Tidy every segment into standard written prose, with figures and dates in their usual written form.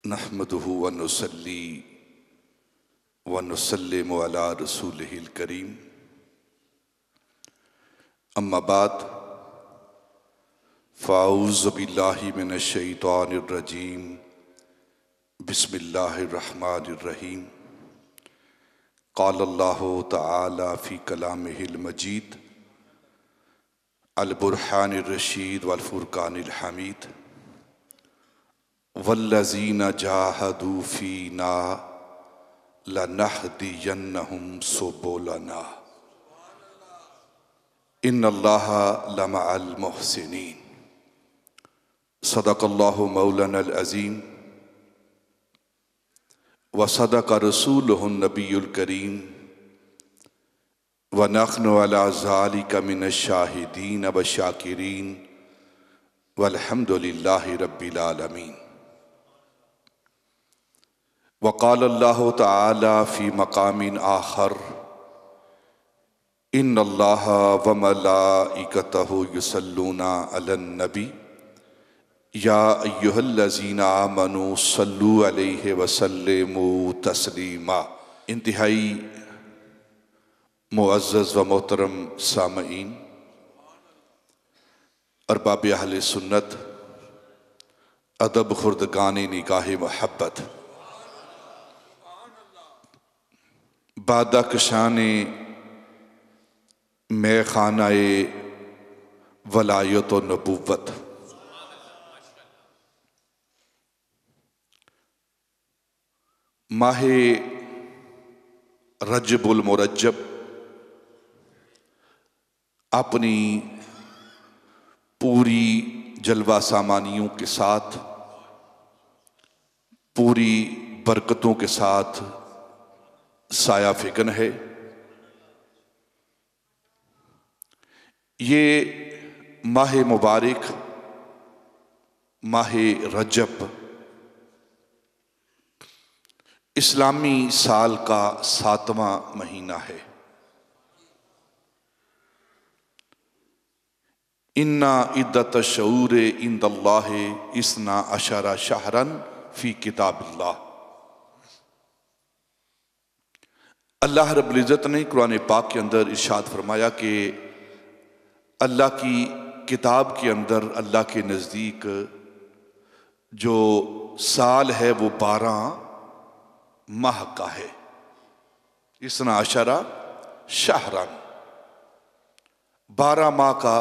नहमदुहु व नुसल्ली व नुसल्लिमु अला रसूलिहिल करीम। अम्मा बाद फ़ाऊज़ु बिल्लाहि मिनश शैतानिर रजीम। बिस्मिल्लाहिर रहमानिर रहीम। क़ाल अल्लाहु तआला फ़ी कलामिहिल मजीद अल बुरहानिर रशीद वल फुरक़ानिल हमीद। वल्लज़ीना जाहदू फ़ीना लनहदियन्नहुम सुबुलना इन्नल्लाहा लमअल मुहसिनीन। सदक़ल्लाहु मौलानल अज़ीम व सदक़ रसूलुहुन नबियुल करीम व नहनु अला ज़ालिका मिनश शाहिदीन व शाकिरीन वल्हम्दुलिल्लाहि रब्बिल आलमीन। वक़ाल अल्लाहु तआला फ़ी मक़ामिन आख़र इन्नल्लाहा व मलाइकतहु युसल्लूना अलन नबी या अय्युहल्लज़ीना आमनू सल्लू अलैहि व सल्लिमू तस्लीमा। इंतहाई मुअज़्ज़ज़ व मोहतरम सामईन, अरबाब अहले सुन्नत, अदब खुर्दगाने निगाह मोहब्बत, बादा कशाने मैं खानाए वलायत व नबूवत, माहे रजबुल मुरज्जब अपनी पूरी जलवा सामानियों के साथ, पूरी बरकतों के साथ साया फिकन है। ये माह मुबारक माह रजब इस्लामी साल का 7वां महीना है। इन्ना इद्दत शऊर इंदल्लाहि इसना अशरा शहरन फी किताबिल्लाह। अल्लाह रब्बुल इज़्ज़त ने कुरान पाक के अंदर इरशाद फरमाया कि अल्लाह की किताब के अंदर अल्लाह के नज़दीक जो साल है वो 12 माह का है। इसना अशरा शहरन, 12 माह का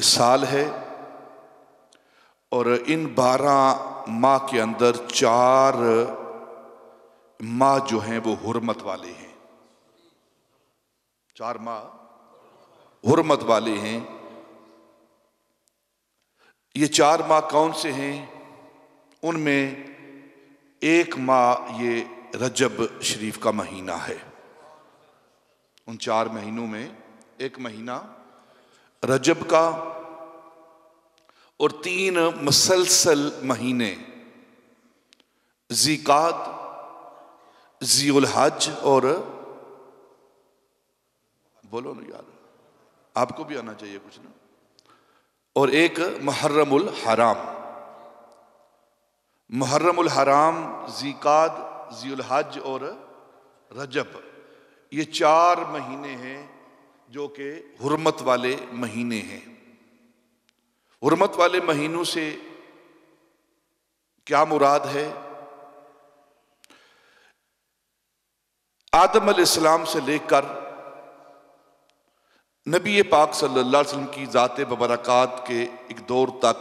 साल है। और इन 12 माह के अंदर 4 माह जो हैं वो हुर्मत वाले हैं। 4 माह हुर्मत वाले हैं। ये 4 माह कौन से हैं? उनमें एक माह ये रजब शरीफ का महीना है। उन 4 महीनों में एक महीना रजब का और 3 मुसलसल महीने ज़िकात, ज़ीउल हज और बोलो ना यार, आपको भी आना चाहिए कुछ ना, और एक मुहर्रमुल हराम। मुहर्रमुल हराम, ज़िकात, ज़ीउल हज और रजब, ये 4 महीने हैं जो कि हुर्मत वाले महीने हैं। हुर्मत वाले महीनों से क्या मुराद है? आदम अलैहिस्सलाम से लेकर नबी पाक सल्लल्लाहु अलैहि वसल्लम की ज़ात बबरकात के एक दौर तक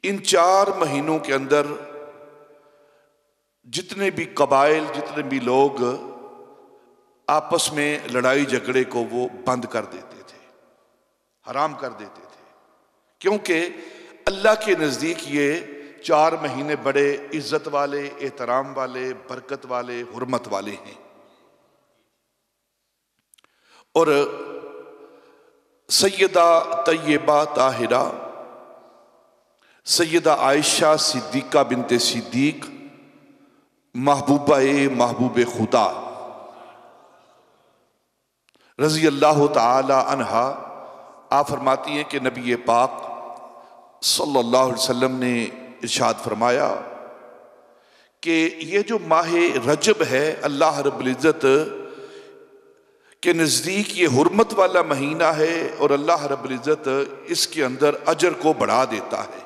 इन 4 महीनों के अंदर जितने भी कबाइल, जितने भी लोग आपस में लड़ाई झगड़े को वो बंद कर देते थे, हराम कर देते थे, क्योंकि अल्लाह के नज़दीक ये 4 महीने बड़े इज्जत वाले, एहतराम वाले, बरकत वाले, हुर्मत वाले हैं। और सैयदा तय्यबा ताहिरा सैयदा आयशा सिद्दीक़ा बिनते सिद्दीक महबूब खुदा रज़ी अल्लाह ताला अन्हा आप फरमाती हैं कि नबी पाक सल्लल्लाहु अलैहि वसल्लम ने इरशाद फरमाया कि ये जो माह रजब है अल्लाह रब्बुल इज़्ज़त के नज़दीक ये हुर्मत वाला महीना है और अल्लाह रब्बुल इज़्ज़त इसके अंदर अजर को बढ़ा देता है।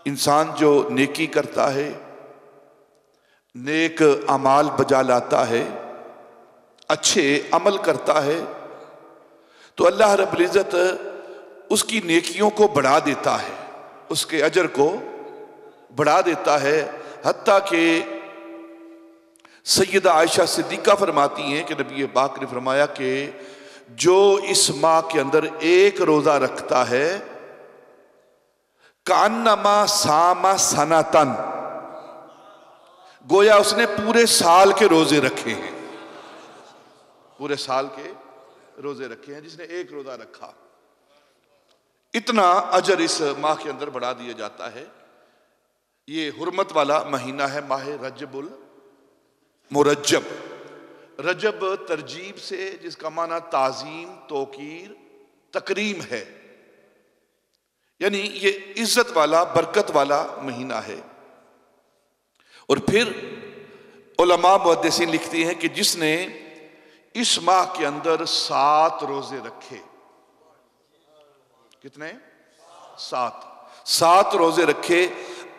इंसान जो नेकी करता है, नेक अमाल बजा लाता है, अच्छे अमल करता है, तो अल्लाह रब्बुल इज़्ज़त उसकी नेकियों को बढ़ा देता है, उसके अजर को बढ़ा देता है। हत्ता कि सैयदा आयशा सिद्दीक़ा फरमाती हैं कि नबी पाक ने फरमाया कि जो इस माह के अंदर एक रोज़ा रखता है कान्नमा सामा सनातन, गोया उसने पूरे साल के रोजे रखे हैं, पूरे साल के रोजे रखे हैं जिसने एक रोजा रखा। इतना अजर इस माह के अंदर बढ़ा दिया जाता है। ये हुर्मत वाला महीना है माह रजबुल मुरज्जब। रजब तरजीब से जिसका माना ताजीम, तौकीर, तकरीम है, यानी ये इज्जत वाला, बरकत वाला महीना है। और फिर उलमा मुहद्दिसीन लिखती हैं कि जिसने इस माह के अंदर 7 रोजे रखे, कितने? 7 रोजे रखे,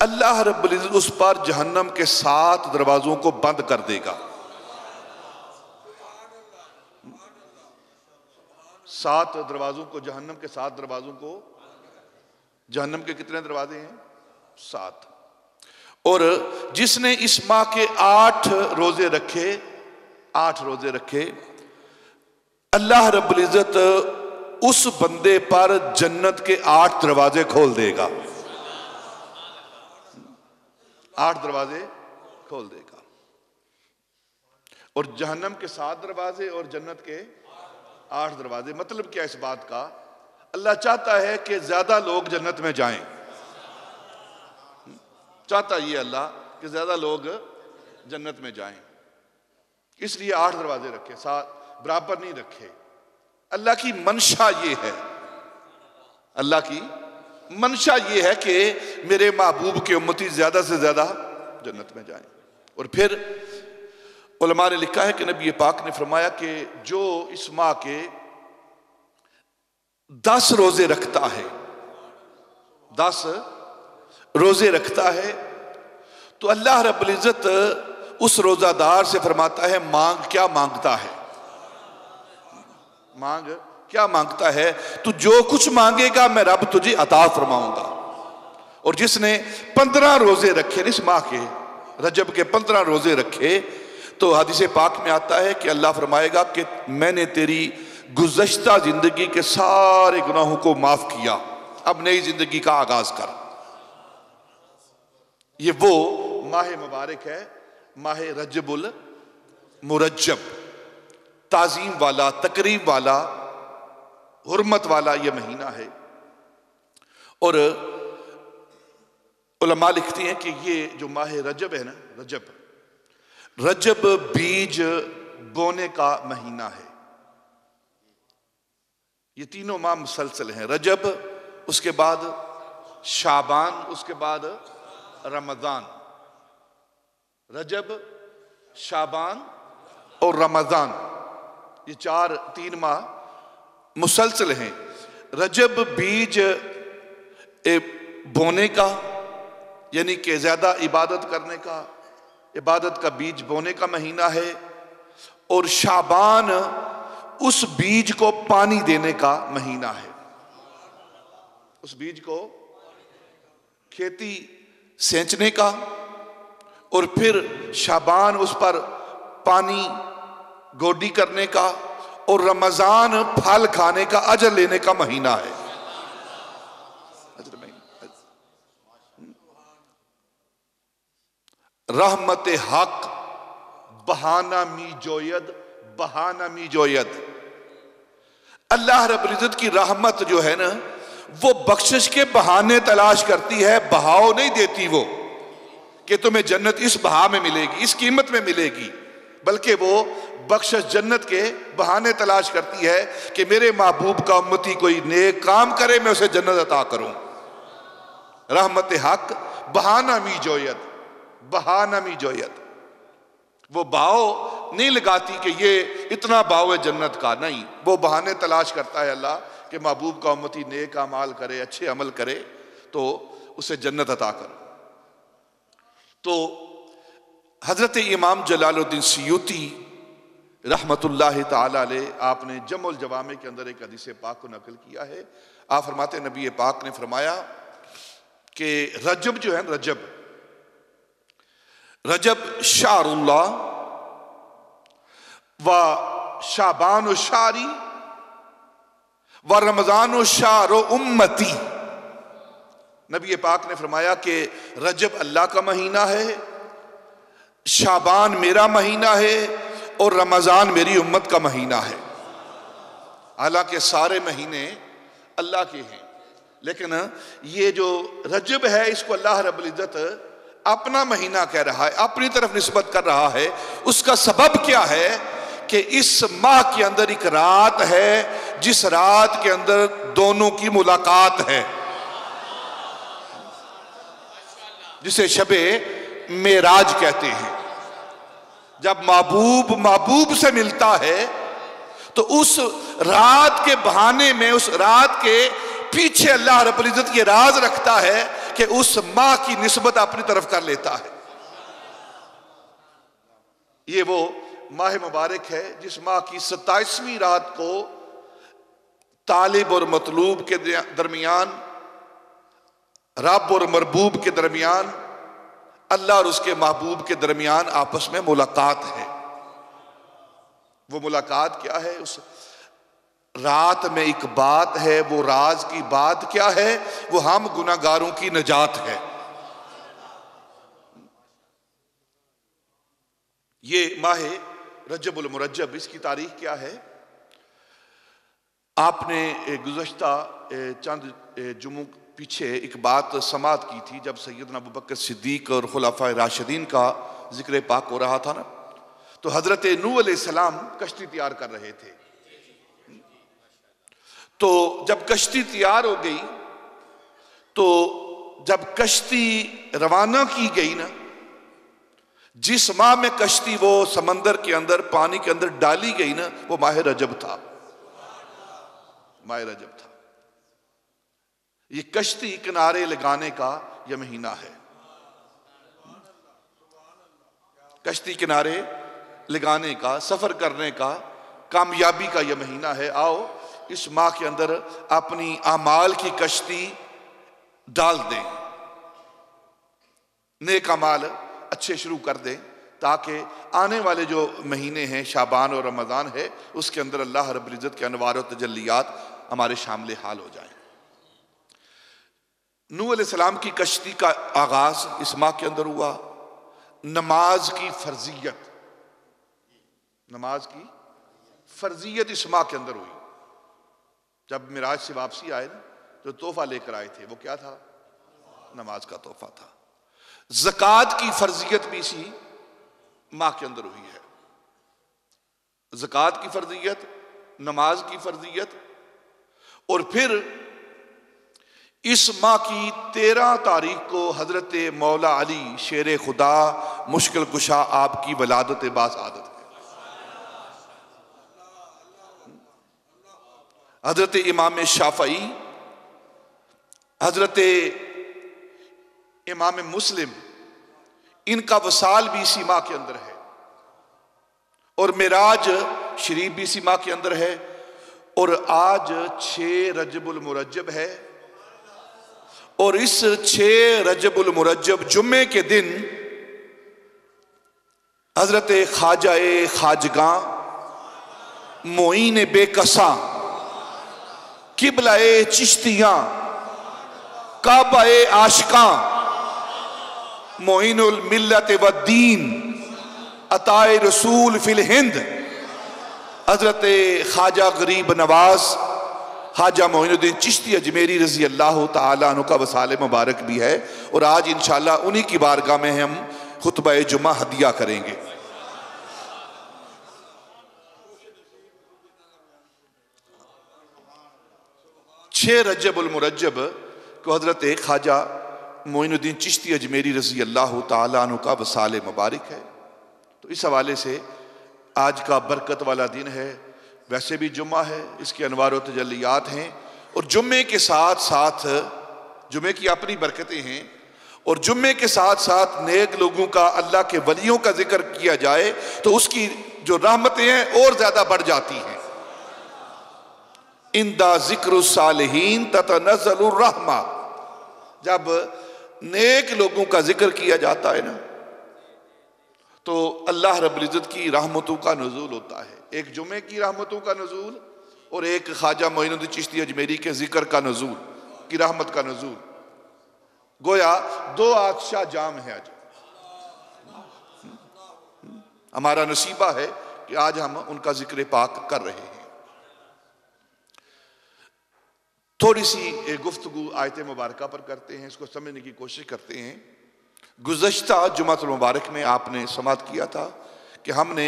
अल्लाह रब्बुल इज़्ज़त उस पर जहन्नम के 7 दरवाजों को बंद कर देगा। 7 दरवाजों को, जहन्नम के 7 दरवाजों को, जहन्नम के कितने दरवाजे हैं? 7। और जिसने इस माह के 8 रोजे रखे, 8 रोजे रखे, अल्लाह रब्बुल इज़्ज़त उस बंदे पर जन्नत के 8 दरवाजे खोल देगा। 8 दरवाजे खोल देगा। और जहन्नम के 7 दरवाजे और जन्नत के 8 दरवाजे। मतलब क्या इस बात का? अल्लाह चाहता है कि ज्यादा लोग जन्नत में जाएं। चाहता ये अल्लाह कि ज्यादा लोग जन्नत में जाएं, इसलिए 8 दरवाजे रखे, 7 बराबर नहीं रखे। अल्लाह की मंशा ये है, अल्लाह की मंशा ये है कि मेरे महबूब के उम्मती ज्यादा से ज्यादा जन्नत में जाएं। और फिर उलमा ने लिखा है कि नबी पाक ने फरमाया कि जो इस माह के 10 रोजे रखता है, 10 रोजे रखता है, तो अल्लाह रब्बुल इज़्ज़त उस रोजादार से फरमाता है मांग क्या मांगता है, मांग क्या मांगता है, तू जो कुछ मांगेगा मैं रब तुझे अता फरमाऊंगा। और जिसने 15 रोजे रखे, इस माह के रजब के 15 रोजे रखे, तो हदीस पाक में आता है कि अल्लाह फरमाएगा कि मैंने तेरी गुज़श्ता जिंदगी के सारे गुनाहों को माफ किया, अब नई जिंदगी का आगाज कर। ये वो माह मुबारक है, माह रजबुल मुरज्जब, ताजीम वाला, तकरीम वाला, हुर्मत वाला ये महीना है। और उलमा लिखती हैं कि ये जो माह रजब है ना, रजब बीज बोने का महीना है। ये तीनों माह मुसलसल हैं, रजब, उसके बाद शाबान, उसके बाद रमजान। रजब, शाबान और रमजान, ये 3 माह मुसलसल हैं। रजब बीज बोने का, यानी कि ज्यादा इबादत करने का, इबादत का बीज बोने का महीना है। और शाबान उस बीज को पानी देने का महीना है, उस बीज को खेती सेंचने का, और फिर शाबान उस पर पानी गोडी करने का, और रमजान फल खाने का, अजर लेने का महीना है। रहमत हक बहाना मी जोयद, बहाना मी जोयद। अल्लाह रब्बुल इज़्ज़त की रहमत जो है ना, वो बख्शिश के बहाने तलाश करती है, बहाव नहीं देती वो कि तुम्हें जन्नत इस बहा में मिलेगी, इस कीमत में मिलेगी, बल्कि वो बख्शिश जन्नत के बहाने तलाश करती है कि मेरे महबूब का उम्मती कोई नेक काम करे, मैं उसे जन्नत अता करूं। रहमत हक बहाना मी जोयत, बहाना मी जोयत। वो भाव नहीं लगाती कि ये इतना भाव है जन्नत का, नहीं, वो बहाने तलाश करता है अल्लाह कि महबूब का उम्मती नेक अमाल करे, अच्छे अमल करे तो उसे जन्नत अता कर। तो हजरत इमाम जलालुद्दीन सियूती रहमतुल्लाह ताला अलैह, आपने जमुल जवामे के अंदर एक हदीस पाक को नकल किया है। आप फरमाते, नबी पाक ने फरमाया कि रजब जो है, रजब शारुल्लाह व शाबान शारी व रमजान शार उम्मती। नबी पाक ने फरमाया कि रजब अल्लाह का महीना है, शाबान मेरा महीना है और रमजान मेरी उम्मत का महीना है। हालांकि सारे महीने अल्लाह के हैं, लेकिन ये जो रजब है इसको अल्लाह रब्बुल इज्जत अपना महीना कह रहा है, अपनी तरफ निस्बत कर रहा है। उसका सबब क्या है कि इस माह के अंदर एक रात है जिस रात के अंदर दोनों की मुलाकात है, जिसे शबे मेराज कहते हैं। जब महबूब महबूब से मिलता है तो उस रात के बहाने में, उस रात के पीछे अल्लाह रब्बुल इज्जत ये राज रखता है कि उस माह की निस्बत अपनी तरफ कर लेता है। ये वो माह मुबारक है जिस माह की 27वीं रात को तालिब और मतलूब के दरमियान, रब और मरबूब के दरमियान, अल्लाह और उसके महबूब के दरमियान आपस में मुलाकात है। वो मुलाकात क्या है? उस रात में एक बात है, वो राज की बात क्या है? वो हम गुनाहगारों की नजात है। ये माह रजबुल मुरज्जब, इसकी तारीख क्या है? आपने गुज़श्ता चंद जुमों पीछे एक बात समात की थी, जब सैयदना अबू बकर सिद्दीक और खुलाफाए राशिदीन का जिक्र पाक हो रहा था ना, तो हजरत नूह अलैहिस्सलाम कश्ती तैयार कर रहे थे। तो जब कश्ती तैयार हो गई, तो जब कश्ती रवाना की गई ना, जिस माह में कश्ती वो समंदर के अंदर, पानी के अंदर डाली गई ना, वो माह रजब था, माह रजब था। ये कश्ती किनारे लगाने का यह महीना है, कश्ती किनारे लगाने का, सफर करने का, कामयाबी का यह महीना है। आओ इस माह के अंदर अपनी आमाल की कश्ती डाल दें, नेक अमाल अच्छे शुरू कर दें, ताकि आने वाले जो महीने हैं शाबान और रमज़ान है, उसके अंदर अल्लाह रब्बुल इज़्ज़त के अनवार और तजल्लियात हमारे शामिल हाल हो जाएं। नूह अलैहिस्सलाम की कश्ती का आगाज इस माह के अंदर हुआ। नमाज की फर्जियत, नमाज की फर्जियत इस माह के अंदर हुई। जब मिराज से वापसी आए ना, जो तोहफा लेकर आए थे वो क्या था? नमाज का तोहफा था। ज़कात की फर्जियत भी इसी माह के अंदर हुई है। ज़कात की फर्जियत, नमाज की फर्जियत, और फिर इस माह की 13 तारीख को हजरत मौला अली शेर खुदा मुश्किल कुशा आपकी वलादत बासादत है। हजरत इमाम शाफई, हजरत इमाम मुस्लिम, इनका वसाल भी इसी माह के अंदर है, और मिराज शरीफ भी इसी माह के अंदर है। और आज 6 रजबुल मुरज्जब है, और इस 6 रजबुल मुरज्जब जुम्मे के दिन हजरत ख्वाजा खाजगा मोइन बेकसा किबलाए चिश्तियां काबाए आशका मोइनुल मिल्लत व दीन अताए रसूल फिल हिंद हजरत ख्वाजा गरीब नवाज ख्वाजा मोइनुद्दीन चिश्ती अजमेरी रजी अल्लाह ताला अन्हु का वसाल मुबारक भी है। और आज इंशाअल्लाह उन्हीं की बारगाह में हम खुतबा जुमा हदिया करेंगे। छह रजबुल मुरज्जब को हजरत ख्वाजा मोइनुद्दीन चिश्ती अजमेरी रज़ी अल्लाह ताला अन्हु का वसाल मुबारक है। तो इस हवाले से आज का बरकत वाला दिन है। वैसे भी जुम्मा है, इसके अनवार व तजल्लियात हैं, और जुम्मे के साथ साथ जुम्मे की अपनी बरकतें हैं, और जुम्मे के साथ साथ नेक लोगों का, अल्लाह के वलियों का जिक्र किया जाए तो उसकी जो रहमतें हैं और ज्यादा बढ़ जाती हैं। इंदा जिक्र सालिहीन ततनज़्ज़लुर रहमा, जब नेक लोगों का जिक्र किया जाता है ना तो अल्लाह रब्बुल इज़्ज़त की रहमतों का नुज़ूल होता है। एक जुम्मे की रहमतों का नुज़ूल और एक ख्वाजा मोइनुद्दीन चिश्ती अजमेरी के जिक्र का नुज़ूल, की रहमत का नुज़ूल। गोया दो आतशा जाम है आज। हमारा नसीबा है कि आज हम उनका जिक्र पाक कर रहे हैं। थोड़ी सी गुफ्तगू आयत मुबारका पर करते हैं, इसको समझने की कोशिश करते हैं। गुज़श्ता जुमातुल मुबारक में आपने समात किया था कि हमने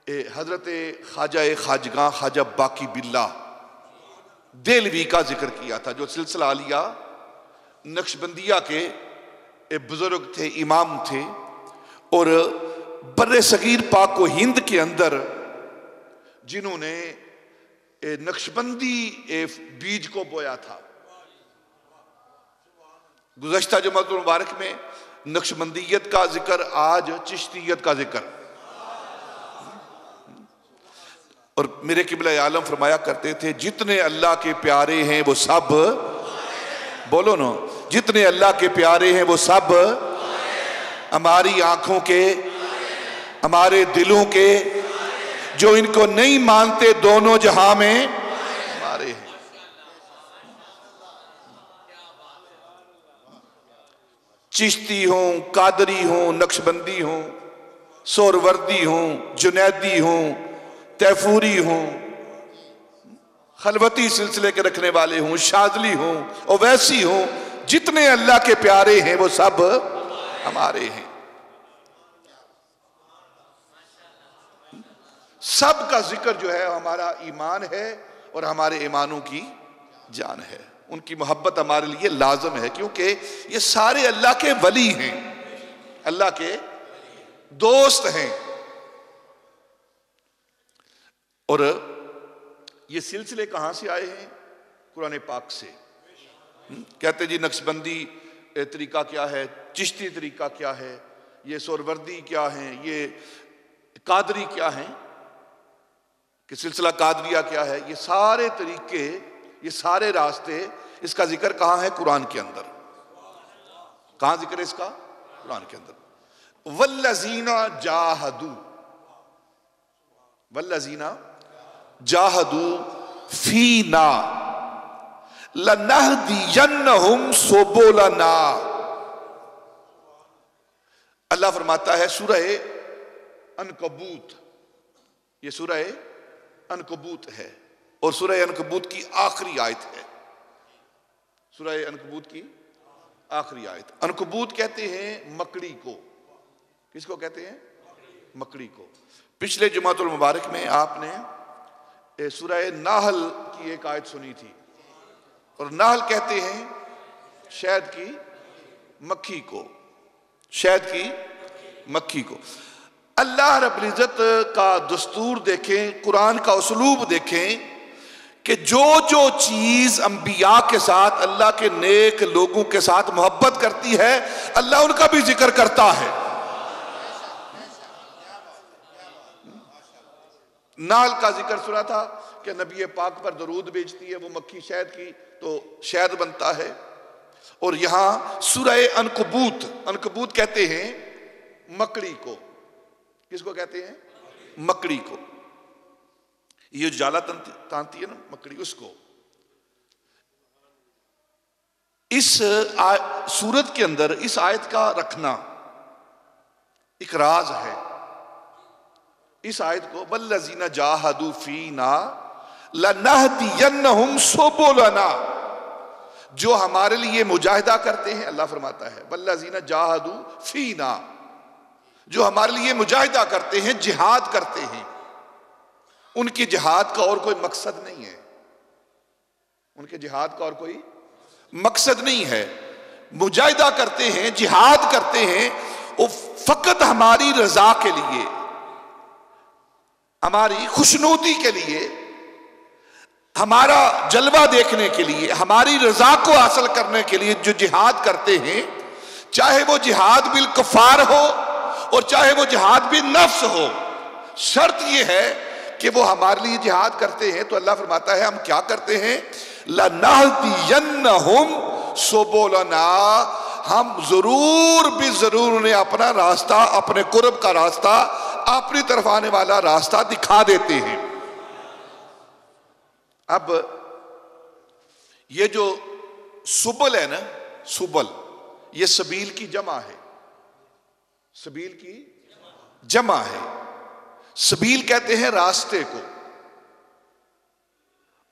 हजरत ख्वाजा खाजगा ख्वाजा बाकी बिल्ला देलवी का जिक्र किया था, जो सिलसिला आलिया नक्शबंदिया के बुजुर्ग थे, इमाम थे, और बर्रे सगीर पाक व हिंद के अंदर जिन्होंने नक्शबंदी बीज को बोया था। गुज़श्ता जुमातुल मुबारक में नक्शबंदियत का जिक्र, आज चिश्तियत का जिक्र। और मेरे किबला आलम फरमाया करते थे, जितने अल्लाह के प्यारे हैं वो सब, बोलो ना, जितने अल्लाह के प्यारे हैं वो सब हमारी आंखों के, हमारे दिलों के, जो इनको नहीं मानते दोनों जहां में हमारे हैं। चिश्ती हों, कादरी हों, नक्शबंदी हों, सोरवर्दी हों, जुनैदी हों, तैफूरी हों, खलवती सिलसिले के रखने वाले हों, शाजली हों, ओवैसी हों, जितने अल्लाह के प्यारे हैं वो सब हमारे हैं। सब का जिक्र जो है हमारा ईमान है और हमारे ईमानों की जान है। उनकी मोहब्बत हमारे लिए लाजम है, क्योंकि ये सारे अल्लाह के वली हैं, अल्लाह के दोस्त हैं। और ये सिलसिले कहां से आए हैं? कुरान पाक से। कहते जी नक्शबंदी तरीका क्या है, चिश्ती तरीका क्या है, ये सोरवर्दी क्या है, ये कादरी क्या है, कि सिलसिला कादरिया क्या है। ये सारे तरीके, ये सारे रास्ते, इसका जिक्र कहां है? कुरान के अंदर। कहां जिक्र है इसका? कुरान के अंदर। वल्लज़ीना जाहदू, वल्लज़ीना जाहदू फीना लनहदियन्नहुम सुबुलना। अल्लाह फरमाता है सूरह अनकबूत, ये सूरह अनकबूत है और सूरह अनकबूत की आखिरी आयत है। सूरह अनकबूत की आखिरी आयत। अनकबूत कहते हैं मकड़ी को। किसको कहते हैं? मकड़ी को। पिछले जुमातुल मुबारक में आपने सूरह नाहल की एक आयत सुनी थी, और नाहल कहते हैं शहद की मक्खी को, शहद की मक्खी को। अल्लाह रब्बुल इज़्ज़त का दस्तूर देखें, कुरान का उसलूब देखें कि जो जो चीज अंबिया के साथ, अल्लाह के नेक लोगों के साथ मोहब्बत करती है, अल्लाह उनका भी जिक्र करता है। नाल का जिक्र सुना था कि नबी पाक पर दरूद भेजती है वो मक्खी शहद की, तो शहद बनता है। और यहां सूरह अनकबूत, अनकबूत कहते हैं मकड़ी को। किसको कहते हैं? मकड़ी को। ये जाला तानती है ना मकड़ी, उसको। इस सूरत के अंदर इस आयत का रखना एक राज है। इस आयत को वल्लज़ीना जाहदू फीना लनहदियन्नहुम सुबुलना, जो हमारे लिए मुजाहिदा करते हैं, अल्लाह फरमाता है वल्लज़ीना जाहदू फीना, जो हमारे लिए मुजाहिदा करते हैं, जिहाद करते हैं। उनकी जिहाद का और कोई मकसद नहीं है, उनके जिहाद का और कोई मकसद नहीं है। मुजाहिदा करते हैं, जिहाद करते हैं, वो फकत हमारी रजा के लिए, हमारी खुशनूदी के लिए, हमारा जलवा देखने के लिए, हमारी रजा को हासिल करने के लिए जो जिहाद करते हैं, चाहे वो जिहाद बिल कुफार हो और चाहे वो जिहाद बिल नफ्स हो, शर्त यह है कि वो हमारे लिए जिहाद करते हैं। तो अल्लाह फरमाता है हम क्या करते हैं, लनहदियन्नहुम सुबुलना, हम जरूर भी जरूर उन्हें अपना रास्ता, अपने कुर्ब का रास्ता, अपनी तरफ आने वाला रास्ता दिखा देते हैं। अब ये जो सुबल है ना, सुबल, ये सबील की जमा है, सबील की जमा है। सबील कहते हैं रास्ते को।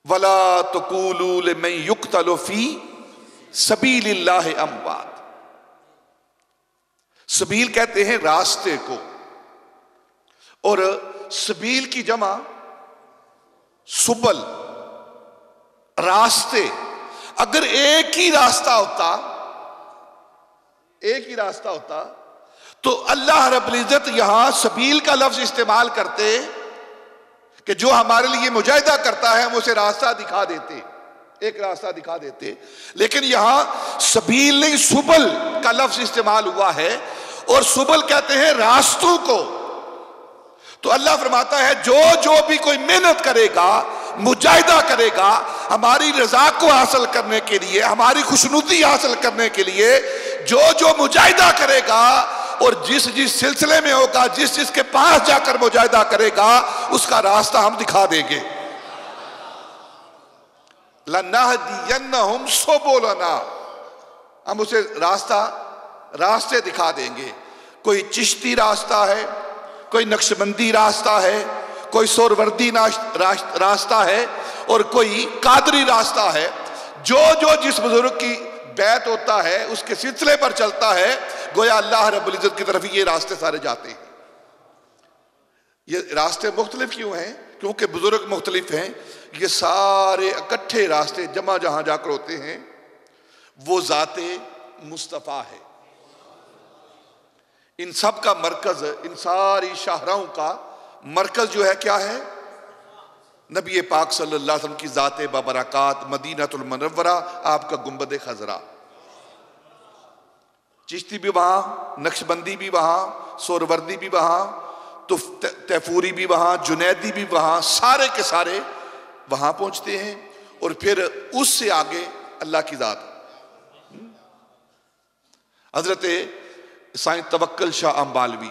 वला तकूलू लिमन युक्तलु फी सबीलिल्लाहि अमवात, सबील कहते हैं रास्ते को। और सबील की जमा सुबल, रास्ते। अगर एक ही रास्ता होता, एक ही रास्ता होता तो अल्लाह रब्बुल इज्जत यहां सबील का लफ्ज इस्तेमाल करते कि जो हमारे लिए मुजाहिदा करता है हम उसे रास्ता दिखा देते, एक रास्ता दिखा देते। लेकिन यहां सबील नहीं, सुबल का लफ्ज इस्तेमाल हुआ है, और सुबल कहते हैं रास्तों को। तो अल्लाह फरमाता है जो जो भी कोई मेहनत करेगा, मुजाहिदा करेगा हमारी रजा को हासिल करने के लिए, हमारी खुशनुदी हासिल करने के लिए, जो जो मुजाहिदा करेगा और जिस जिस सिलसिले में होगा, जिस जिसके पास जाकर मुजाहिदा करेगा, उसका रास्ता हम दिखा देंगे। लनहदियन्नहुम सुबुलना, हम उसे रास्ते दिखा देंगे। कोई चिश्ती रास्ता है, कोई नक्शबंदी रास्ता है, कोई सोरवर्दी रास्ता है, और कोई कादरी रास्ता है। जो जो जिस बुजुर्ग की बैत होता है उसके सिलसिले पर चलता है, गोया अल्लाह रब्बुल इज्जत की तरफ ये रास्ते सारे जाते हैं। ये रास्ते मुख्तलिफ क्यों हैं? क्योंकि बुजुर्ग मुख्तलिफ हैं। ये सारे इकट्ठे रास्ते जमा जहां जाकर होते हैं वो ज़ाते मुस्तफ़ा है। इन सब का मरकज, इन सारी शाहराओं का मरकज जो है क्या है? नबी पाक सल्लल्लाहु अलैहि वसल्लम की ज़ाते बबरकात मदीनतुल मुनव्वरा, आपका गुंबद खजरा। चिश्ती भी वहां, नक्शबंदी भी वहां, सोरवर्दी भी वहां, तो तैफूरी भी वहां, जुनैदी भी वहां, सारे के सारे वहां पहुंचते हैं। और फिर उससे आगे अल्लाह की ज़ात। हजरत साईं तवक्कल शाह अंबालवी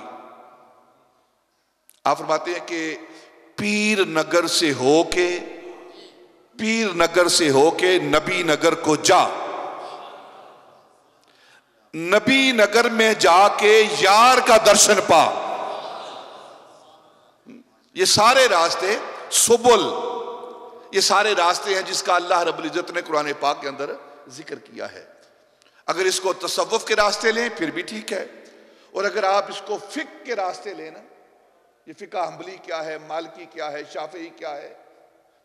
आप फरमाते हैं कि पीर नगर से होके नबी नगर को जा, नबी नगर में जाके यार का दर्शन पा। ये सारे रास्ते सुबुल, ये सारे रास्ते हैं जिसका अल्लाह रब्बुल इज्जत ने कुरान पाक के अंदर जिक्र किया है। अगर इसको तसव्वुफ के रास्ते लें फिर भी ठीक है, और अगर आप इसको फिक के रास्ते लेना, ये फिका हम्बली क्या है, मालिकी क्या है, शाफी क्या है,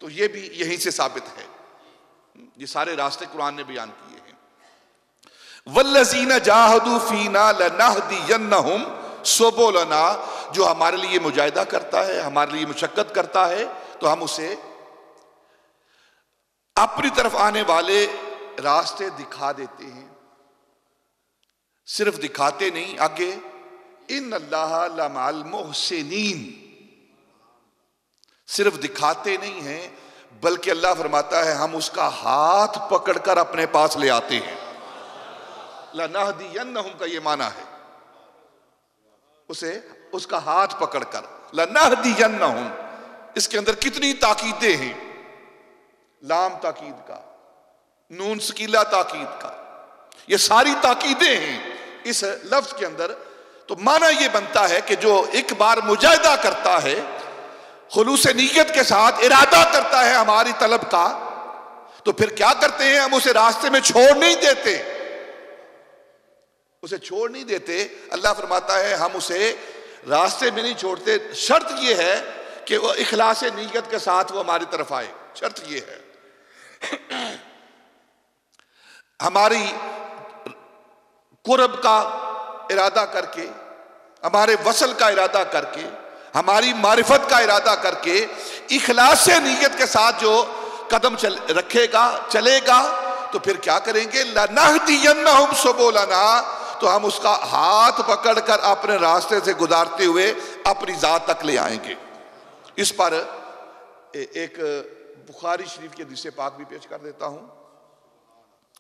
तो ये भी यहीं से साबित है। ये सारे रास्ते कुरान ने बयान किए हैं। वल्लज़ीना जाहदू फीना लनहदियन्नहुम सुबुलना, जो हमारे लिए मुजाहिदा करता है, हमारे लिए मुशक्कत करता है, तो हम उसे अपनी तरफ आने वाले रास्ते दिखा देते हैं। सिर्फ दिखाते नहीं, आगे इन अल्लाह लमाल मुहसिनीन, सिर्फ दिखाते नहीं हैं बल्कि अल्लाह फरमाता है हम उसका हाथ पकड़कर अपने पास ले आते हैं। लनहदियन्नहुम का ये माना है, उसे उसका हाथ पकड़कर, लनहदियन्नहुम। इसके अंदर कितनी ताकीदें हैं, लाम ताकीद का, नून सकीला ताकीद का, ये सारी ताकीदें हैं इस लफ्ज के अंदर। तो माना यह बनता है कि जो एक बार मुजाहिदा करता है, खुलूस नीयत के साथ इरादा करता है हमारी तलब का, तो फिर क्या करते हैं, हम उसे रास्ते में छोड़ नहीं देते, उसे छोड़ नहीं देते। अल्लाह फरमाता है हम उसे रास्ते में नहीं छोड़ते, शर्त यह है कि वो इखलास नीयत के साथ वो हमारी तरफ आए, शर्त यह है। हमारी कुर्ब का इरादा करके, हमारे वसल का इरादा करके, हमारी मारिफत का इरादा करके, इखलास नीयत के साथ जो कदम रखेगा, चलेगा, तो फिर क्या करेंगे? लनहदियन्नहुम सुबुलना, तो हम उसका हाथ पकड़कर अपने रास्ते से गुजारते हुए अपनी जात तक ले आएंगे। इस पर एक बुखारी शरीफ की हदीस पाक भी पेश कर देता हूं।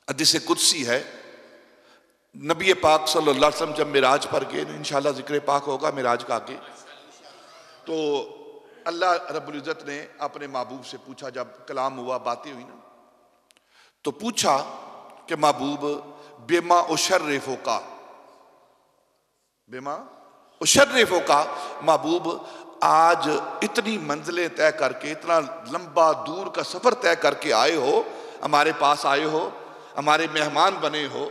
हदीस कुदसी है, नबी पाक सल्लल्लाहु अलैहि वसल्लम जब मिराज पर गए, इंशाल्लाह जिक्र पाक होगा मिराज का आगे, तो अल्लाह रब्बुल इज्जत ने अपने महबूब से पूछा, जब कलाम हुआ, बातें हुई ना, तो पूछा कि महबूब बेमा उशर्रिफो का, बेमा उशर्रिफो का, महबूब आज इतनी मंजिलें तय करके, इतना लंबा दूर का सफर तय करके आए हो, हमारे पास आए हो, हमारे मेहमान बने हो,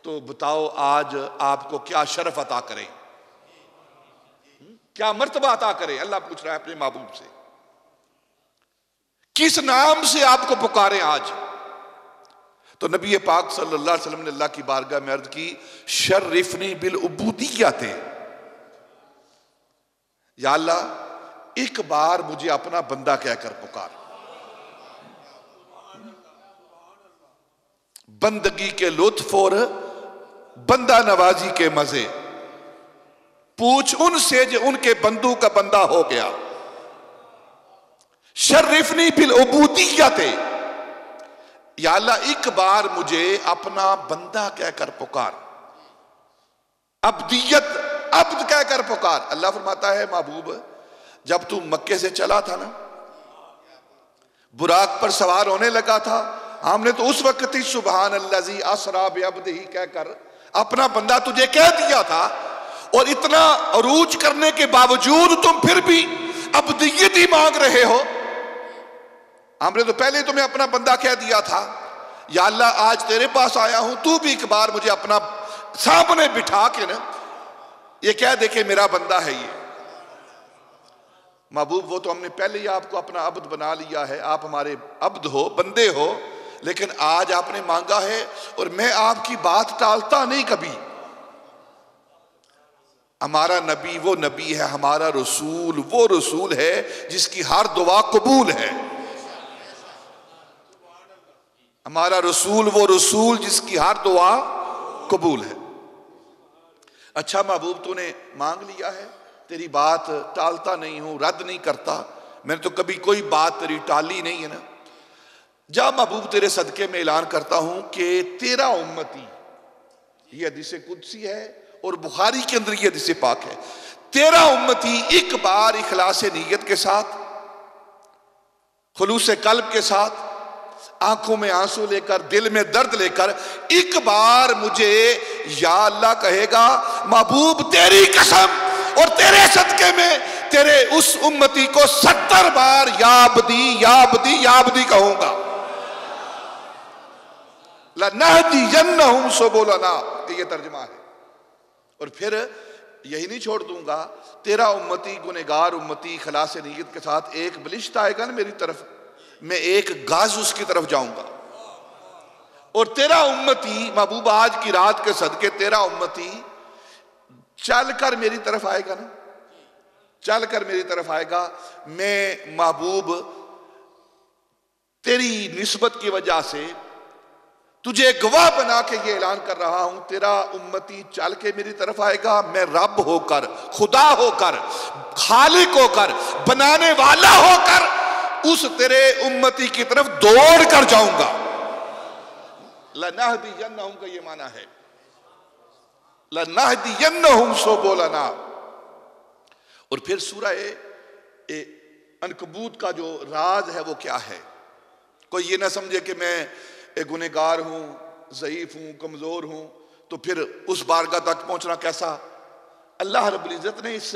तो बताओ आज आपको क्या शरफ अता करें, क्या मर्तबा अता करें? अल्लाह पूछ रहा है अपने महबूब से, किस नाम से आपको पुकारें आज? तो नबी पाक सल्लल्लाहु अलैहि वसल्लम ने अल्लाह की बारगाह में अर्ज की, शर्रिफनी बिल उबूदियत, या अल्लाह एक बार मुझे अपना बंदा कहकर पुकार, बंदगी के लुत्फ और बंदा नवाजी के मजे पूछ उनसे जो उनके बंदू का बंदा हो गया। शर्रिफनी बिल उबूदियत, या अल्लाह एक बार मुझे अपना बंदा कहकर पुकार, अब्दियत, अब्द कहकर पुकार। अल्लाह फरमाता है, महबूब जब तू मक्के से चला था ना, बुराक पर सवार होने लगा था, हमने तो उस वक्त ही सुबहान अल्लाजी असरा बिअब्दिही कहकर अपना बंदा तुझे कह दिया था, और इतना अरूज करने के बावजूद तुम फिर भी अब्दियत ही मांग रहे हो। हमने तो पहले तुम्हें अपना बंदा कह दिया था, या अल्लाह आज तेरे पास आया हूं, तू भी एक बार मुझे अपना सामने बिठा के ना ये कह दे कि मेरा बंदा है ये। महबूब वो तो हमने पहले ही आपको अपना अब्द बना लिया है, आप हमारे अब्द हो, बंदे हो, लेकिन आज आपने मांगा है और मैं आपकी बात टालता नहीं कभी। हमारा नबी वो नबी है, हमारा रसूल वो रसूल है जिसकी हर दुआ कबूल है। हमारा रसूल वो रसूल जिसकी हर दुआ कबूल है। अच्छा महबूब तूने मांग लिया है, तेरी बात टालता नहीं हूं, रद्द नहीं करता, मैंने तो कभी कोई बात तेरी टाली नहीं है ना। जा महबूब तेरे सदके में ऐलान करता हूं कि तेरा उम्मती, ये हदीस कुदसी है और बुखारी के अंदर ये हदीस पाक है, तेरा उम्मती एक बार इखलास नीयत के साथ, खुलूस कल्ब के साथ, आंखों में आंसू लेकर, दिल में दर्द लेकर एक बार मुझे या अल्लाह कहेगा, महबूब तेरी कसम और तेरे सदके में तेरे उस उम्मती को 70 बार याबदी याबदी याबदी कहूंगा। लनहदियन्नहुम सुबुलना, ये तर्जुमा है। और फिर यही नहीं छोड़ दूंगा, तेरा उम्मती गुनहगार उम्मती खलास नीयत के साथ एक बलिश्त आएगा ना मेरी तरफ, मैं एक गाज उसकी तरफ जाऊंगा। और तेरा उम्मती महबूब आज की रात के सदके तेरा उम्मती चलकर मेरी तरफ आएगा ना, चलकर मेरी तरफ आएगा। मैं महबूब तेरी निस्बत की वजह से तुझे गवाह बना के ये ऐलान कर रहा हूं, तेरा उम्मती चल के मेरी तरफ आएगा, मैं रब होकर, खुदा होकर, खालिक होकर, बनाने वाला होकर उस तेरे उम्मती की तरफ दौड़ कर जाऊंगा। लनहदियन्नहुम का ये माना है, लनहदियन्नहुम सुबुलना। और फिर सूरह अनकबूत का जो राज है वो क्या है? कोई ये ना समझे कि मैं एक गुनहगार हूं, ज़ईफ हूं, कमजोर हूं, तो फिर उस बारगाह तक पहुंचना कैसा? अल्लाह रब्बुल इज्जत ने इस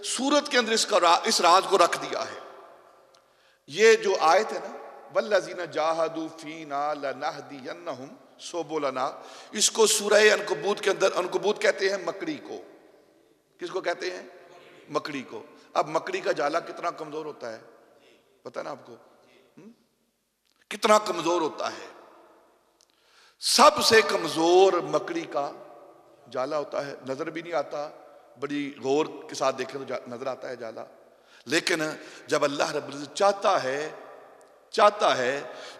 सूरत के अंदर इस राज को रख दिया है। ये जो आयत है ना, वल्लज़ीना जाहदू फीना लनहदियन्नहुम सुबुलना, इसको सूरह अनकबूत के अंदर, अनकबूत कहते हैं मकड़ी को। किसको कहते हैं? मकड़ी को। अब मकड़ी का जाला कितना कमजोर होता है, पता ना आपको? कितना कमजोर होता है। सबसे कमजोर मकड़ी का जाला होता है, नजर भी नहीं आता, बड़ी गौर के साथ देखें तो नजर आता है जाला। लेकिन जब अल्लाह रब्बुल इज्जत चाहता है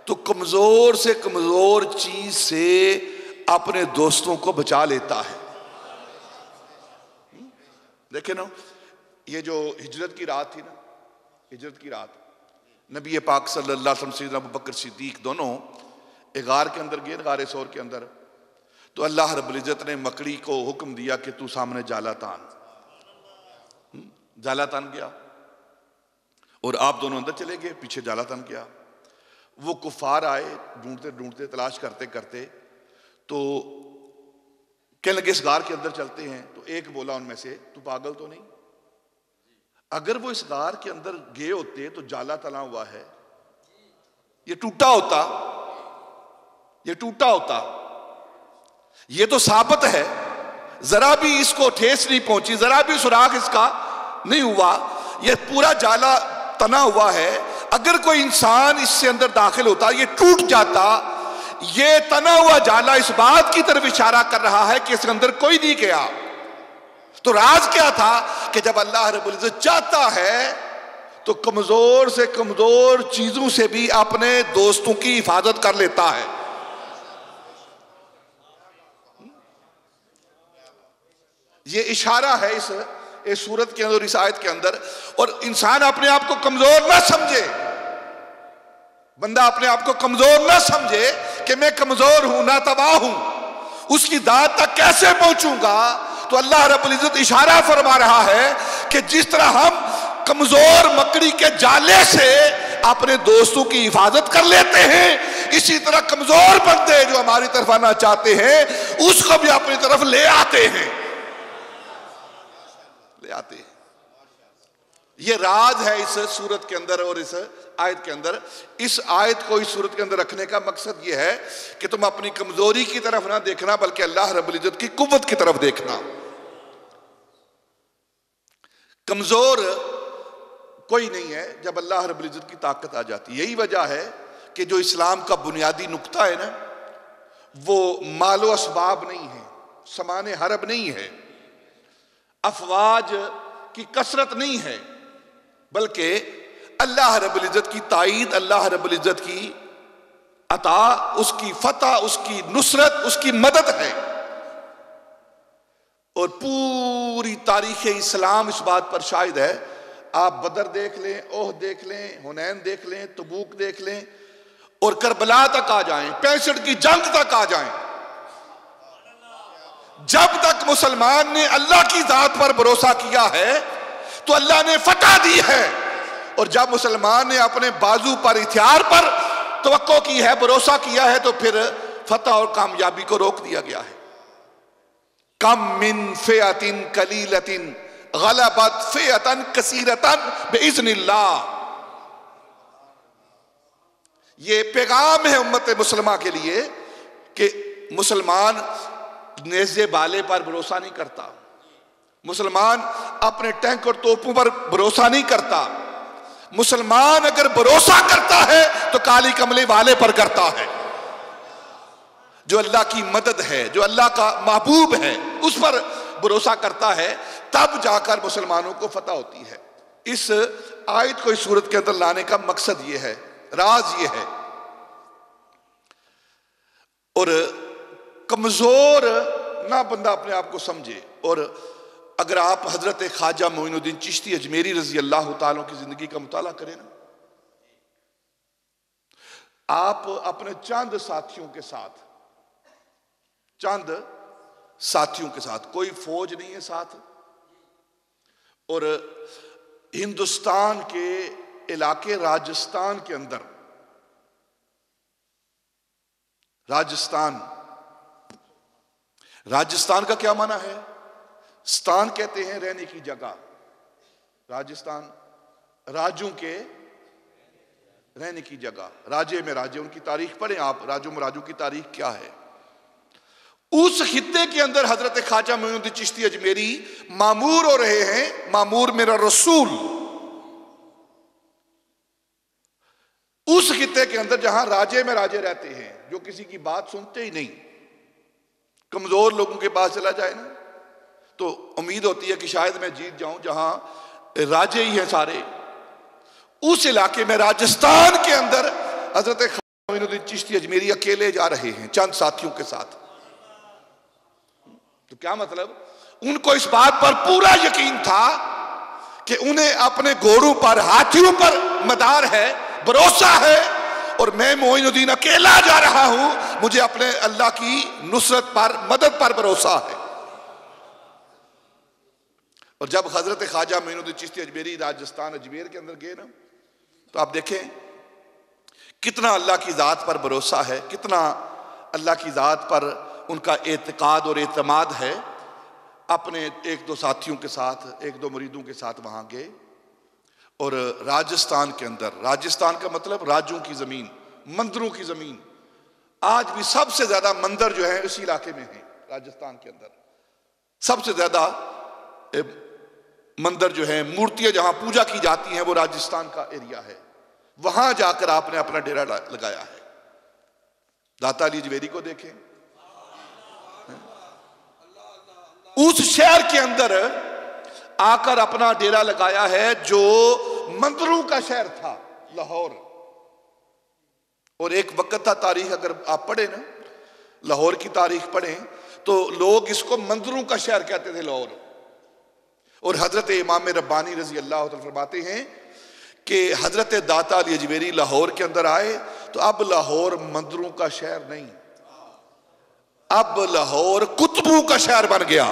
तो कमजोर से कमजोर चीज से अपने दोस्तों को बचा लेता है। देखे ना, ये जो हिजरत की रात थी ना, हिजरत की रात, नबी पाक सल्लल्लाहु अलैहि वसल्लम सैयदना अबू बकर सिद्दीक दोनों एक गार के अंदर गए, गारे सौर के अंदर। तो अल्लाह रब्बुल इज्जत ने मकड़ी को हुक्म दिया कि तू सामने जाला तान। जाला तान गया और आप दोनों अंदर चले गए, पीछे जाला तान गया। वो कुफार आए ढूंढते ढूंढते, तलाश करते करते, तो कहने लगे इस गार के अंदर चलते हैं। तो एक बोला उनमें से, तू पागल तो नहीं? अगर वो इस गार के अंदर गए होते तो जाला तना हुआ है, ये टूटा होता, ये टूटा होता, ये तो साबित है, जरा भी इसको ठेस नहीं पहुंची, जरा भी सुराख इसका नहीं हुआ, ये पूरा जाला तना हुआ है। अगर कोई इंसान इससे अंदर दाखिल होता, ये टूट जाता। ये तना हुआ जाला इस बात की तरफ इशारा कर रहा है कि इसके अंदर कोई नहीं गया। तो राज क्या था कि जब अल्लाह रब्बुल इज्जत चाहता है तो कमजोर से कमजोर चीजों से भी अपने दोस्तों की हिफाजत कर लेता है। ये इशारा है इस सूरत के अंदर, इस आयत के अंदर। और इंसान अपने आप को कमजोर ना समझे, बंदा अपने आप को कमजोर ना समझे कि मैं कमजोर हूं, ना तबाह हूं, उसकी दाद तक कैसे पहुंचूंगा। तो अल्लाह रब्बुल इज्जत इशारा फरमा रहा है कि जिस तरह हम कमजोर मकड़ी के जाले से अपने दोस्तों की हिफाजत कर लेते हैं, इसी तरह कमजोर बंदे जो हमारी तरफ आना चाहते हैं उसको भी अपनी तरफ ले आते हैं। ये राज है इस सूरत के अंदर और इस आयत के अंदर। इस आयत को इस सूरत के अंदर रखने का मकसद यह है कि तुम अपनी कमजोरी की तरफ ना देखना, बल्कि अल्लाह रब्बुल इज्जत की कुव्वत की तरफ देखना। कमजोर कोई नहीं है जब अल्लाह रब्बुल इज्जत की ताकत आ जाती है। यही वजह है कि जो इस्लाम का बुनियादी नुक्ता है ना, वो मालो असबाब नहीं है, समान हरब नहीं है, अफवाज की कसरत नहीं है, बल्कि अल्लाह रब्बुल इज्जत की ताईद, अल्लाह रब्बुल इज्जत की अता, उसकी फतह, उसकी नुसरत, उसकी मदद है। और पूरी तारीख इस्लाम इस बात पर शाहिद है। आप बदर देख लें, ओह देख लें, हुनैन देख लें, तबूक देख लें और करबला तक आ जाएं, 65 की जंग तक आ जाएं। जब तक मुसलमान ने अल्लाह की जात पर भरोसा किया है तो अल्लाह ने फतह दी है, और जब मुसलमान ने अपने बाजू पर, हथियार पर तवक्को की है, भरोसा किया है, तो फिर फतह और कामयाबी को रोक दिया गया है। कम मिन फिअतिन कलीलतिन गलबत फिअतन कसीरतन बिइज़्निल्लाह। ये पैगाम है उम्मत मुसलमा के लिए कि मुसलमान नेज़े बाले पर भरोसा नहीं करता, मुसलमान अपने टैंक और तोपों पर भरोसा नहीं करता। मुसलमान अगर भरोसा करता है तो काली कमले वाले पर करता है, जो अल्लाह की मदद है, जो अल्लाह का महबूब है, उस पर भरोसा करता है। तब जाकर मुसलमानों को फतह होती है। इस आयत को इस सूरत के अंदर लाने का मकसद ये है, राज ये है। और कमजोर ना बंदा अपने आप को समझे। और अगर आप हजरत ख्वाजा मोइनुद्दीन चिश्ती अजमेरी रजी अल्लाह ताला की जिंदगी का मुताला करें ना, आप अपने चंद साथियों के साथ, कोई फौज नहीं है साथ, और हिंदुस्तान के इलाके राजस्थान के अंदर, राजस्थान का क्या माना है? स्थान कहते हैं रहने की जगह। राजस्थान राजों के रहने की जगह, राजे में राजे, उनकी तारीख पढ़ें आप, राजों में राजों की तारीख क्या है। उस खित्ते के अंदर हजरत ख्वाजा मोइनुद्दीन चिश्ती अजमेरी मामूर हो रहे हैं। मामूर मेरा रसूल। उस खित्ते के अंदर जहां राजे में राजे रहते हैं, जो किसी की बात सुनते ही नहीं, कमजोर लोगों के पास चला जाए ना तो उम्मीद होती है कि शायद मैं जीत जाऊं। जहां राजे ही हैं सारे, उस इलाके में राजस्थान के अंदर हजरत ख्वाजा मोइनुद्दीन चिश्ती अजमेरी अकेले जा रहे हैं चंद साथियों के साथ। तो क्या मतलब, उनको इस बात पर पूरा यकीन था कि उन्हें अपने घोड़ों पर, हाथियों पर मदार है, भरोसा है, और मैं मोइनुद्दीन अकेला जा रहा हूं, मुझे अपने अल्लाह की नुसरत पर, मदद पर भरोसा है। और जब हजरत ख्वाजा मोइनुद्दीन चिश्ती अजमेरी राजस्थान अजमेर के अंदर गए ना, तो आप देखें कितना अल्लाह की ज़ात पर भरोसा है, कितना अल्लाह की ज़ात पर उनका एतकाद और एतमाद है। अपने एक दो साथियों के साथ, एक दो मुरीदों के साथ वहाँ गए और राजस्थान के अंदर, राजस्थान का मतलब राजों की ज़मीन, मंदिरों की ज़मीन। आज भी सबसे ज़्यादा मंदिर जो है इसी इलाके में है। राजस्थान के अंदर सबसे ज़्यादा मंदिर जो है, मूर्तियां जहां पूजा की जाती हैं, वो राजस्थान का एरिया है। वहां जाकर आपने अपना डेरा लगाया है। दाता अली अजमेरी को देखें, उस शहर के अंदर आकर अपना डेरा लगाया है जो मंदिरों का शहर था, लाहौर। और एक वक्त था, तारीख अगर आप पढ़े ना, लाहौर की तारीख पढ़ें तो लोग इसको मंदिरों का शहर कहते थे, लाहौर। और हजरत इमाम रब्बानी रजी अल्लाह तआला फरमाते हैं कि हजरत दाता अली अजमेरी लाहौर के अंदर आए तो अब लाहौर मंदिरों का शहर नहीं, अब लाहौर कुतुबों का शहर बन गया,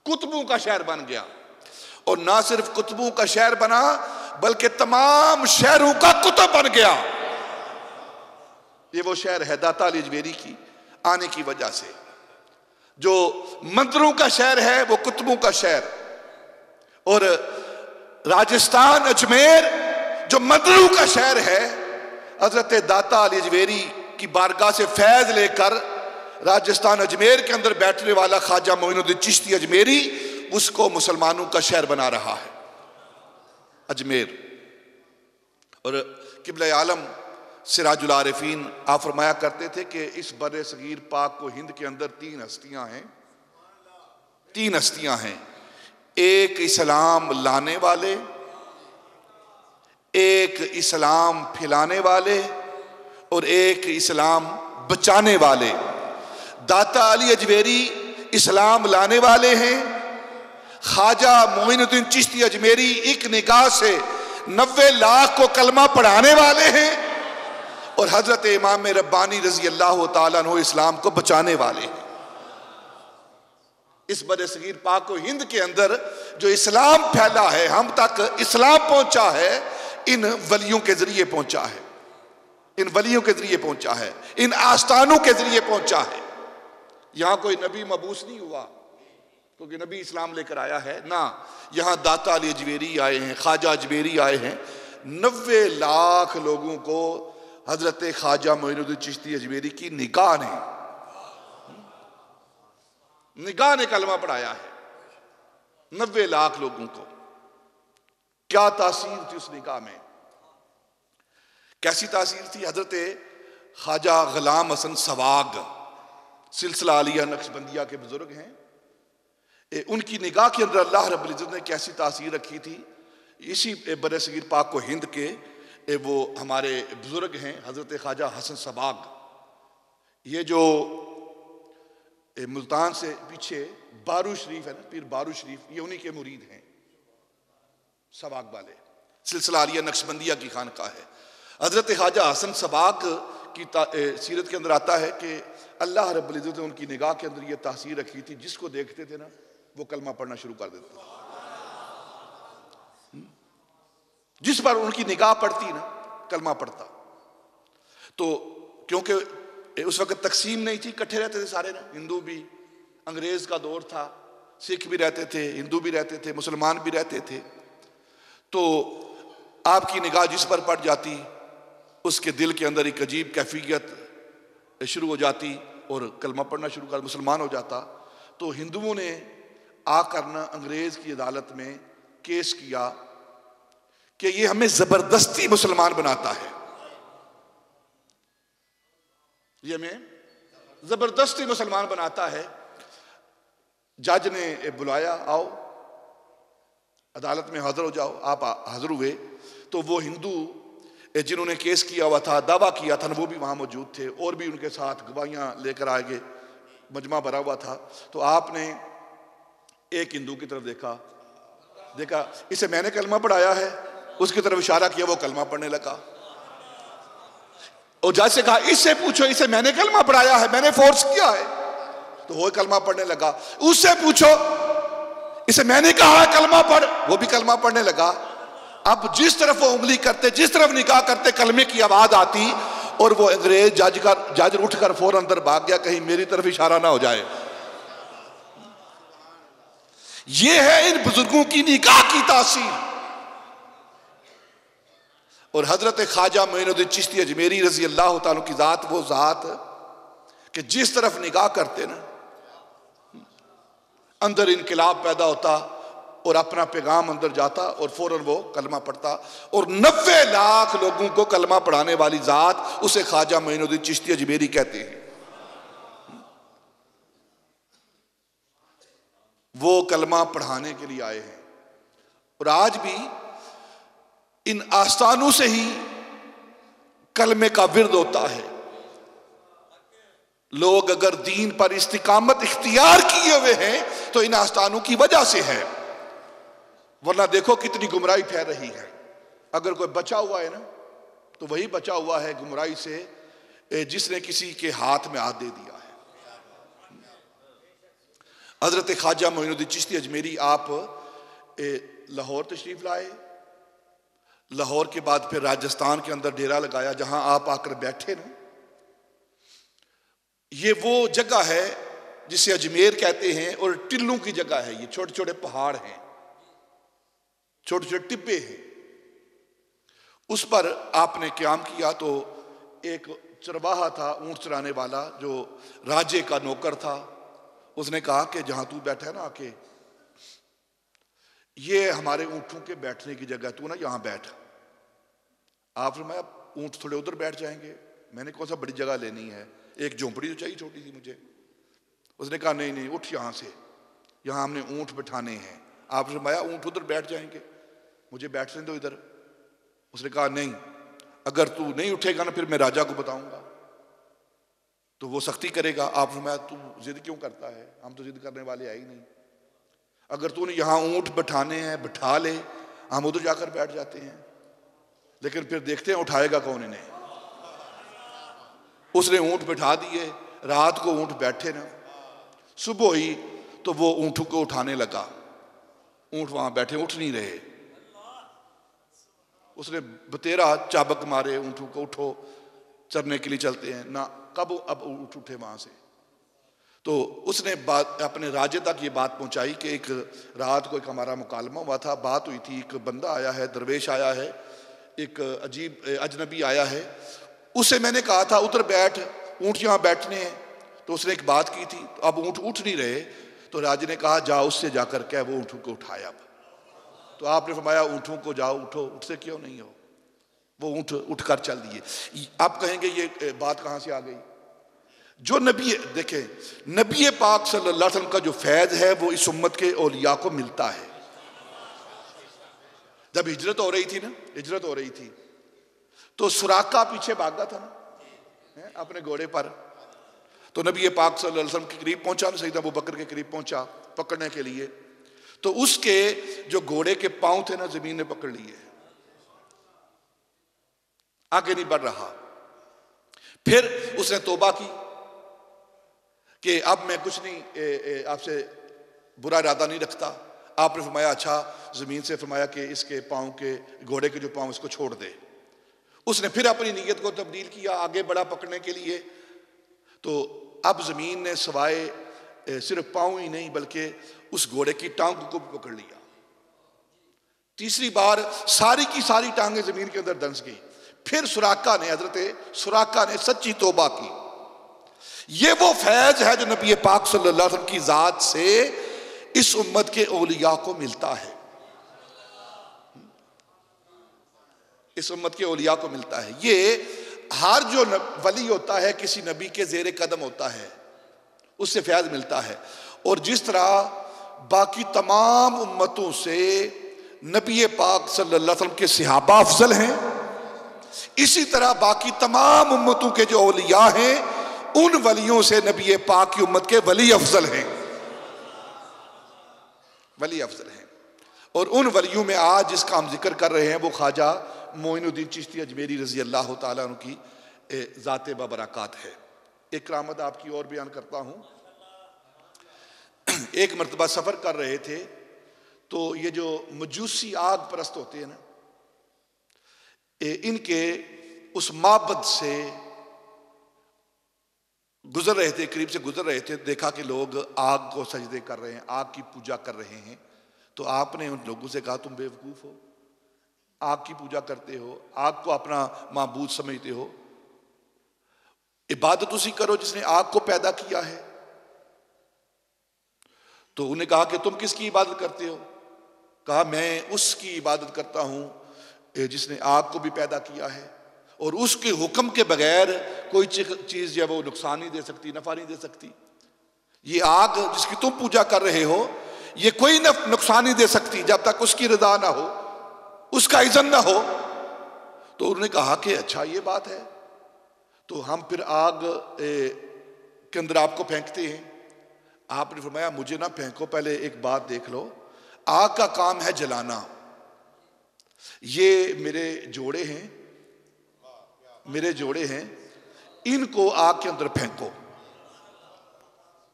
कुतुबों का शहर बन गया। और ना सिर्फ कुतुबों का शहर बना, बल्कि तमाम शहरों का कुतुब बन गया। ये वो शहर है दाता अली अजमेरी की आने की वजह से। जो मंदिरों का शहर है वो कुतुबों का शहर, और राजस्थान अजमेर जो मंदिरों का शहर है, हजरत दाता अली अजमेरी की बारगाह से फैज लेकर राजस्थान अजमेर के अंदर बैठने वाला ख्वाजा मोइनुद्दीन चिश्ती अजमेरी उसको मुसलमानों का शहर बना रहा है, अजमेर। और किबला आलम सिराजुल आरिफीन आप फरमाया करते थे कि इस बर्रे सगीर पाक को हिंद के अंदर तीन हस्तियां हैं, तीन हस्तियां हैं। एक इस्लाम लाने वाले, एक इस्लाम फैलाने वाले, और एक इस्लाम बचाने वाले। दाता अली अजमेरी इस्लाम लाने वाले हैं, ख्वाजा मोइनुद्दीन चिश्ती अजमेरी एक निगाह से 90 लाख को कलमा पढ़ाने वाले हैं, और हजरत इमाम रब्बानी रजी अल्लाह तआला अन्हु इस्लाम को बचाने वाले हैं। इस बड़े सगीर पाक को हिंद के अंदर जो इस्लाम फैला है, हम तक इस्लाम पहुंचा है, इन वलियों के जरिए पहुंचा है, इन वलियों के जरिए पहुंचा है, इन आस्थानों के जरिए पहुंचा है। यहां कोई नबी मबूस नहीं हुआ क्योंकि नबी इस्लाम लेकर आया है ना, यहां दाता अली अजमेरी आए हैं, ख्वाजा अजमेरी आए हैं। 90 लाख लोगों को हजरत ख्वाजा मोइनुद्दीन चिश्ती अजमेरी की निगाह ने कलमा पढ़ाया है 90 लाख लोगों को। क्या तासीर थी उस निगाह में, कैसी तासीर थी। हजरत ख्वाजा गुलाम हसन सवाग सिलसिला आलिया नक्शबंदिया के बुजुर्ग हैं, उनकी निगाह के अंदर अल्लाह रब्बुल इज्जत ने कैसी तासीर रखी थी। इसी बरे सगीर पाक को हिंद के वो हमारे बुजुर्ग हैं हजरत ख्वाजा हसन सबाग, ये जो मुल्तान से पीछे बारू शरीफ है ना, पीर बारू शरीफ, ये उन्हीं के मुरीद हैं सबाग वाले। सिलसिला आलिया नक्शबंदिया की खानकाह है। हजरत ख्वाजा हसन सबाग की सीरत के अंदर आता है कि अल्लाह रब्बुल इज्जत ने उनकी निगाह के अंदर ये तासीर रखी थी, जिसको देखते थे ना वो कलमा पढ़ना शुरू कर देते थे। जिस पर उनकी निगाह पड़ती ना कलमा पड़ता। तो क्योंकि उस वक्त तकसीम नहीं थी, इकट्ठे रहते थे सारे ना, हिंदू भी, अंग्रेज का दौर था, सिख भी रहते थे, हिंदू भी रहते थे, मुसलमान भी रहते थे। तो आपकी निगाह जिस पर पड़ जाती उसके दिल के अंदर एक अजीब कैफियत शुरू हो जाती और कलमा पढ़ना शुरू कर, मुसलमान हो जाता। तो हिंदुओं ने आकर ना अंग्रेज की अदालत में केस किया कि ये हमें जबरदस्ती मुसलमान बनाता है, ये हमें जबरदस्ती मुसलमान बनाता है। जज ने बुलाया, आओ अदालत में हाजिर हो जाओ। आप हाजिर हुए तो वो हिंदू जिन्होंने केस किया हुआ था, दावा किया था, वो भी वहां मौजूद थे और भी उनके साथ गवाहियां लेकर आ गए, मजमा भरा हुआ था। तो आपने एक हिंदू की तरफ देखा, इसे मैंने कलमा पढ़ाया है, उसकी तरफ इशारा किया, वो कलमा पढ़ने लगा। और जज से कहा, इससे पूछो, इसे मैंने कलमा पढ़ाया है, मैंने फोर्स किया है, तो वो कलमा पढ़ने लगा। उससे पूछो, इसे मैंने कहा है कलमा पढ़, वो भी कलमा पढ़ने लगा। अब जिस तरफ वो उंगली करते, जिस तरफ निकाह करते, कलमे की आवाज आती और वो अंग्रेज जज उठकर फौरन अंदर भाग गया, कहीं मेरी तरफ इशारा ना हो जाए। ये है इन बुजुर्गों की निकाह की तासीर। और हजरत ख्वाजा मोइनुद्दीन चिश्ती अजमेरी रजी अल्लाह ताला की जात, वो जात कि जिस तरफ निगाह करते ना, अंदर इनकलाब पैदा होता और अपना पैगाम अंदर जाता और फौरन वो कलमा पढ़ता। और 90 लाख लोगों को कलमा पढ़ाने वाली जात, उसे ख्वाजा मोइनुद्दीन चिश्ती अजमेरी कहते हैं। वो कलमा पढ़ाने के लिए आए हैं। और आज भी इन आस्थानों से ही कलमे का विर्द होता है। लोग अगर दीन पर इस्तिकामत इख्तियार किए हुए हैं तो इन आस्थानों की वजह से है, वरना देखो कितनी गुमराही फैल रही है। अगर कोई बचा हुआ है ना, तो वही बचा हुआ है गुमराही से जिसने किसी के हाथ में हाथ दे दिया है। हजरत ख्वाजा मोइनुद्दीन चिश्ती अजमेरी आप लाहौर तशरीफ लाए, लाहौर के बाद फिर राजस्थान के अंदर डेरा लगाया, जहां आप आकर बैठे ना, ये वो जगह है जिसे अजमेर कहते हैं और टिल्लों की जगह है। ये छोटे छोटे पहाड़ हैं, छोटे छोटे टिब्बे हैं, उस पर आपने क़याम किया। तो एक चरवाहा था, ऊंट चराने वाला, जो राजे का नौकर था, उसने कहा कि जहां तू बैठा है ना, आके ये हमारे ऊंटों के बैठने की जगह, तू ना यहां बैठ। आपने फरमाया ऊंट थोड़े उधर बैठ जाएंगे, मैंने कौन सा बड़ी जगह लेनी है, एक झोंपड़ी तो चाहिए छोटी सी मुझे। उसने कहा नहीं नहीं, उठ यहां से, यहां हमने ऊंट बिठाने हैं। आपने फरमाया ऊंट उधर बैठ जाएंगे, मुझे बैठने दो इधर। उसने कहा नहीं, अगर तू नहीं उठेगा ना, फिर मैं राजा को बताऊंगा तो वो सख्ती करेगा। आप फरमाया तू जिद क्यों करता है, हम तो जिद करने वाले है ही नहीं। अगर तूने यहाँ ऊंट बिठाने हैं बिठा ले, हम उधर जाकर बैठ जाते हैं, लेकिन फिर देखते हैं उठाएगा कौन इन्हें। उसने ऊंट बिठा दिए, रात को ऊंट बैठे ना, सुबह ही तो वो ऊंटों को उठाने लगा। ऊंट वहां बैठे, उठ नहीं रहे। उसने बतेरा चाबक मारे ऊंटों को, उठो, चरने के लिए चलते हैं ना, कब अब ऊंट उठे वहां से। तो उसने बात अपने राजे तक ये बात पहुंचाई कि एक रात को एक हमारा मुकालमा हुआ था, बात हुई थी, एक बंदा आया है, दरवेश आया है, एक अजीब अजनबी आया है, उसे मैंने कहा था उधर बैठ, ऊंट यहाँ बैठने हैं। तो उसने एक बात की थी, तो अब ऊंट उठ नहीं रहे, तो राजे ने कहा जा उससे जाकर क्या वो ऊँटों को उठाया। तो आपने फरमाया ऊँटों को जाओ उठो, उठसे क्यों नहीं हो। वो ऊँट उठकर चल दिए। आप कहेंगे ये बात कहाँ से आ गई। जो नबी, देखें, नबी पाक सल्लल्लाहु अलैहि वसल्लम का जो फैज है वो इस उम्मत के औलिया को मिलता है। जब हिजरत हो रही थी ना, हिजरत हो रही थी, तो सुराका पीछे भागा था ना अपने घोड़े पर। तो नबी पाक सल्लल्लाहु अलैहि वसल्लम के करीब पहुंचा, सैयदना अबू बकर के करीब पहुंचा पकड़ने के लिए, तो उसके जो घोड़े के पांव थे ना, जमीन ने पकड़ लिए, आगे नहीं बढ़ रहा। फिर उसने तौबा की कि अब मैं कुछ नहीं, आपसे बुरा इरादा नहीं रखता। आपने फरमाया अच्छा, जमीन से फरमाया कि इसके पांव के, घोड़े के जो पांव, इसको छोड़ दे। उसने फिर अपनी नीयत को तब्दील किया, आगे बढ़ा पकड़ने के लिए। तो अब जमीन ने सवाए सिर्फ पांव ही नहीं बल्कि उस घोड़े की टांग को भी पकड़ लिया। तीसरी बार सारी की सारी टांगें जमीन के अंदर दंस गई। फिर सुराका ने, हजरत सुराका ने सच्ची तौबा की। ये वो फैज है जो नबी पाक सल्लल्लाहु अलैहि वसल्लम की जात से इस उम्मत के औलिया को मिलता है, इस उम्मत के औलिया को मिलता है। ये हर जो वली होता है किसी नबी के ज़ेरे कदम होता है, उससे फैज़ मिलता है। और जिस तरह बाकी तमाम उम्मतों से नबी पाक सल्लल्लाहु अलैहि वसल्लम के सहाबा अफजल हैं, इसी तरह बाकी तमाम उम्मतों के जो औलिया हैं उन वलियों से नबी पाक की उम्मत के वली अफजल हैं, वली अफजल हैं। और उन वलियों में आज जिसका हम जिक्र कर रहे हैं वो ख्वाजा मोइनुद्दीन चिश्ती अजमेरी रजी अल्लाह तआला अन्हु की ज़ात बबरकत है। एक करामत आपकी और बयान करता हूँ। एक मरतबा सफ़र कर रहे थे तो ये जो मजूसी आग परस्त होते हैं ना, इनके उस माबद से गुजर रहे थे, करीब से गुजर रहे थे। देखा कि लोग आग को सजदे कर रहे हैं, आग की पूजा कर रहे हैं। तो आपने उन लोगों से कहा तुम बेवकूफ़ हो, आग की पूजा करते हो, आग को अपना माबूद समझते हो। इबादत उसी करो जिसने आग को पैदा किया है। तो उन्हें कहा कि तुम किसकी इबादत करते हो? कहा मैं उसकी इबादत करता हूं जिसने आग को भी पैदा किया है और उसके हुक्म के बगैर कोई चीज जो है वो नुकसान नहीं दे सकती, नफा नहीं दे सकती। ये आग जिसकी तुम पूजा कर रहे हो ये कोई नुकसान नहीं दे सकती जब तक उसकी रजा ना हो, उसका इज़्न ना हो। तो उन्होंने कहा कि अच्छा ये बात है, तो हम फिर आग के अंदर आपको फेंकते हैं। आपने फरमाया मुझे ना फेंको, पहले एक बात देख लो, आग का काम है जलाना। ये मेरे जोड़े हैं, मेरे जोड़े हैं, इनको आग के अंदर फेंको।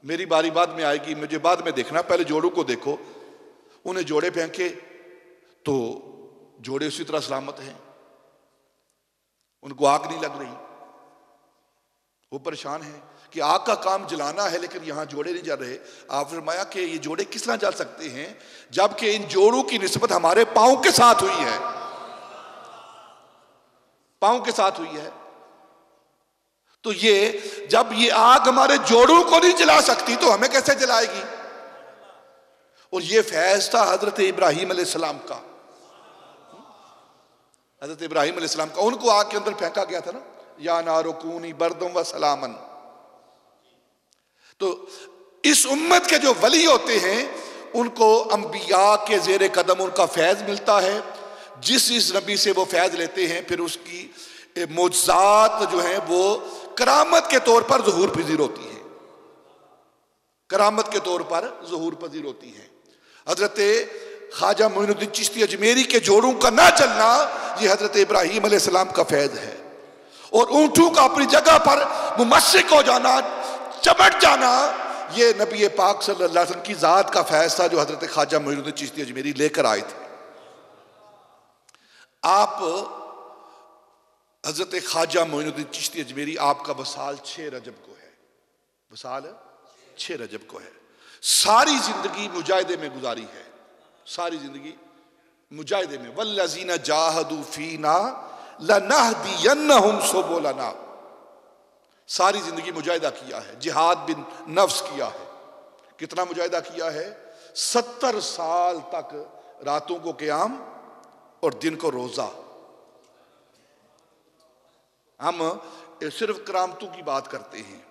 मेरी बारी बाद में आएगी, मुझे बाद में देखना, पहले जोड़ों को देखो। उन्हें जोड़े फेंके तो जोड़े उसी तरह सलामत हैं, उनको आग नहीं लग रही। वो परेशान है कि आग का काम जलाना है लेकिन यहां जोड़े नहीं जल रहे। आप फरमाया कि ये जोड़े किस तरह जल सकते हैं जबकि इन जोड़ों की निस्बत हमारे पांव के साथ हुई है, पांव के साथ हुई है। तो ये जब ये आग हमारे जोड़ों को नहीं जला सकती तो हमें कैसे जलाएगी? और ये फैज था हजरत इब्राहिम अलैहिस्सलाम का, हजरत इब्राहिम अलैहिस्सलाम का। उनको आग के अंदर फेंका गया था ना, या नारुकूनी बरदम व सलामन। तो इस उम्मत के जो वली होते हैं उनको अंबिया के जेरे कदम उनका फैज मिलता है। जिस नबी से वो फैज लेते हैं फिर उसकी मोजात जो है वो करामत के तौर पर ज़हूर पजीर होती है, करामत के तौर पर ज़हूर पजीर होती है। हजरत ख्वाजा मोइनुद्दीन चिश्ती अजमेरी के जोड़ों का ना चलना ये हजरत इब्राहिम अलैहिस्सलाम का फैज है। और ऊंटों का अपनी जगह पर मुमस्सिक हो जाना, चमट जाना, ये नबी पाक सल्लल्लाहु अलैहि वसल्लम की ज़ात का फैज था जो हजरत ख्वाजा मोइनुद्दीन चिश्ती अजमेरी लेकर आए थे। आप हजरत ख्वाजा मोइनुद्दीन चिश्ती अजमेरी आपका वसाल 6 रजब को है, वसाल 6 रजब को है। सारी जिंदगी मुजाहिदे में गुजारी है, सारी जिंदगी मुजाहिदे में। वल्लज़ीना जाहदू फीना लनहदियन्नहुम सुबुलना, सारी जिंदगी मुजाहिदा किया है, जिहाद बिन नफ्स किया है। कितना मुजाहिदा किया है? 70 साल तक रातों को क़याम और दिन को रोजा। हम सिर्फ करामतों की बात करते हैं,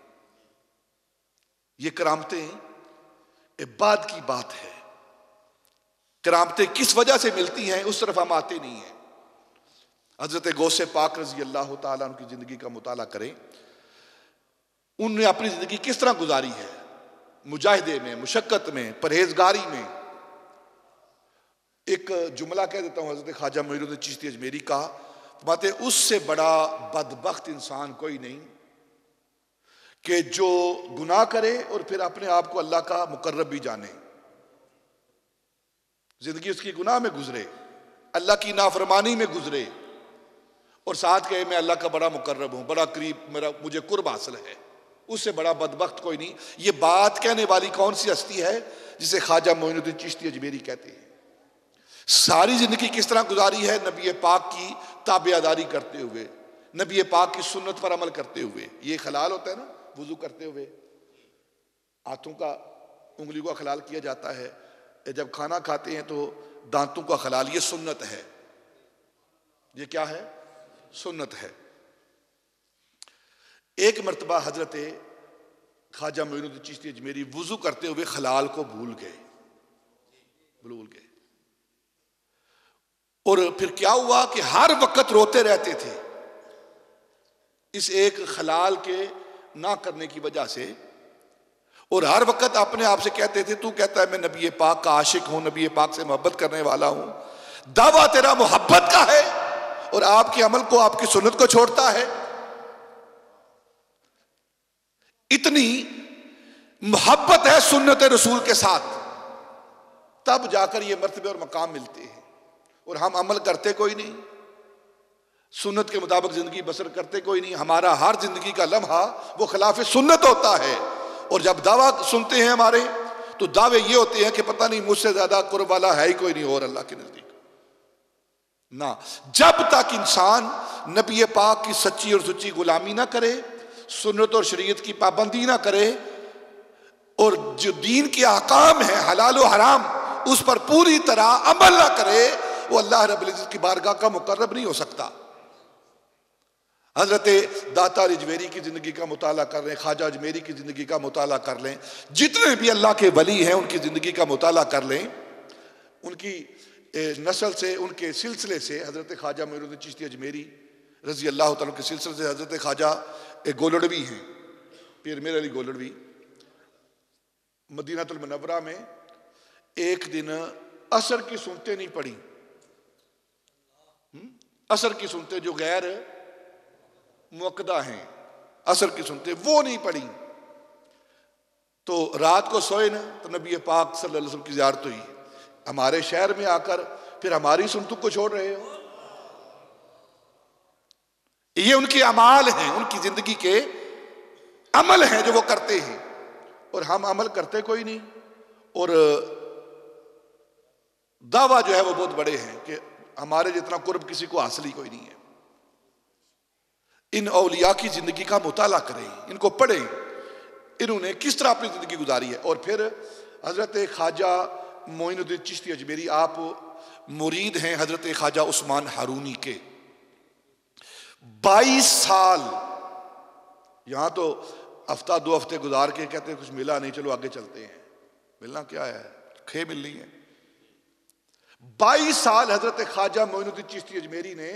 ये करामतें बाद की बात है। करामतें किस वजह से मिलती हैं उस तरफ हम आते नहीं हैं। हजरत गौसे पाक रजी अल्लाह तआला उनकी जिंदगी का मुताला करें, उन्होंने अपनी जिंदगी किस तरह गुजारी है, मुजाहिदे में, मुशक्कत में, परहेजगारी में। एक जुमला कह देता हूं हजरत ख्वाजा मोइनुद्दीन चिश्ती अजमेरी का, बातें उससे बड़ा बदबख्त इंसान कोई नहीं कि जो गुनाह करे और फिर अपने आप को अल्लाह का मुकर्रब भी जाने। जिंदगी उसकी गुनाह में गुजरे, अल्लाह की नाफरमानी में गुजरे और साथ कहे मैं अल्लाह का बड़ा मुकर्रब हूं, बड़ा करीब, मेरा मुझे कुर्ब हासिल है। उससे बड़ा बदबख्त कोई नहीं। ये बात कहने वाली कौन सी हस्ती है जिसे ख्वाजा मोइनुद्दीन चिश्ती अजमेरी कहते हैं। सारी जिंदगी किस तरह गुजारी है? नबी पाक की ताबेदारी करते हुए, नबी पाक की सुन्नत पर अमल करते हुए। ये खलाल होता है ना, वुजू करते हुए हाथों का, उंगली का खलाल किया जाता है। जब खाना खाते हैं तो दांतों का खलाल, ये सुन्नत है। ये क्या है? सुन्नत है। एक मरतबा हजरत ख्वाजा मोइनुद्दीन चिश्ती अजमेरी वुजू करते हुए खलाल को भूल गए। और फिर क्या हुआ कि हर वक्त रोते रहते थे इस एक खलाल के ना करने की वजह से, और हर वक्त अपने आप से कहते थे, तू कहता है मैं नबी पाक का आशिक हूं, नबी पाक से मोहब्बत करने वाला हूं, दावा तेरा मोहब्बत का है और आपके अमल को, आपकी सुन्नत को छोड़ता है। इतनी मोहब्बत है सुन्नत रसूल के साथ, तब जाकर ये मर्तबे और मकाम मिलते हैं। और हम अमल करते कोई नहीं, सुन्नत के मुताबिक जिंदगी बसर करते कोई नहीं। हमारा हर जिंदगी का लम्हा वो खिलाफ सुन्नत होता है। और जब दावा सुनते हैं हमारे, तो दावे ये होते हैं कि पता नहीं मुझसे ज्यादा कुर्ब वाला है ही कोई नहीं और अल्लाह के नजदीक ना। जब तक इंसान नबी पाक की सच्ची और सुच्ची गुलामी ना करे, सुन्नत और शरीयत की पाबंदी ना करे, और जो दीन के अहकाम है हलाल और हराम उस पर पूरी तरह अमल ना करे, वो अल्लाह रब्बुल इज्जत की बारगाह का मुकर्रब नहीं हो सकता। हजरत दाता अजमेरी की जिंदगी का मुताला कर लें, ख्वाजा अजमेरी की जिंदगी का मुताला कर लें, जितने भी अल्लाह के वली हैं उनकी जिंदगी का मुताला कर लें, उनकी नस्ल से, उनके सिलसिले से, हजरत ख्वाजा मोइनुद्दीन चिश्ती अजमेरी रजी अल्लाह तआला के सिलसिले से हजरत ख्वाजा गोलड़वी हैं, पीर मेर अली गोलड़वी, मदीनातुल मुनव्वरा में एक दिन असर की सुनते नहीं पड़ी, असर की सुनते जो गैर मुअक्कदा हैं, असर की सुनते वो नहीं पड़ी, तो रात को सोए ना, तो नबी पाक सल्लल्लाहु अलैहि वसल्लम की ज़ियारत हुई। हमारे शहर में आकर फिर हमारी सुनतों को छोड़ रहे हो। ये उनके अमाल हैं, उनकी जिंदगी के अमल हैं जो वो करते हैं, और हम अमल करते कोई नहीं। और दावा जो है वो बहुत बड़े हैं कि हमारे जितना कुर्ब किसी को हासिल ही कोई नहीं है। इन औलिया की जिंदगी का मुताला करें, इनको पढ़ें, इन्होंने किस तरह अपनी जिंदगी गुजारी है। और फिर हजरत ख्वाजा मोइनुद्दीन चिश्ती अजमेरी, आप मुरीद हैं हजरत ख्वाजा उस्मान हारूनी के। 22 साल यहां तो हफ्ता 2 हफ्ते गुजार के कहते हैं कुछ मिला नहीं, चलो आगे चलते हैं। मिलना क्या है, खे मिलनी है। 22 साल हजरत ख्वाजा मोइनुद्दीन चिश्ती अजमेरी ने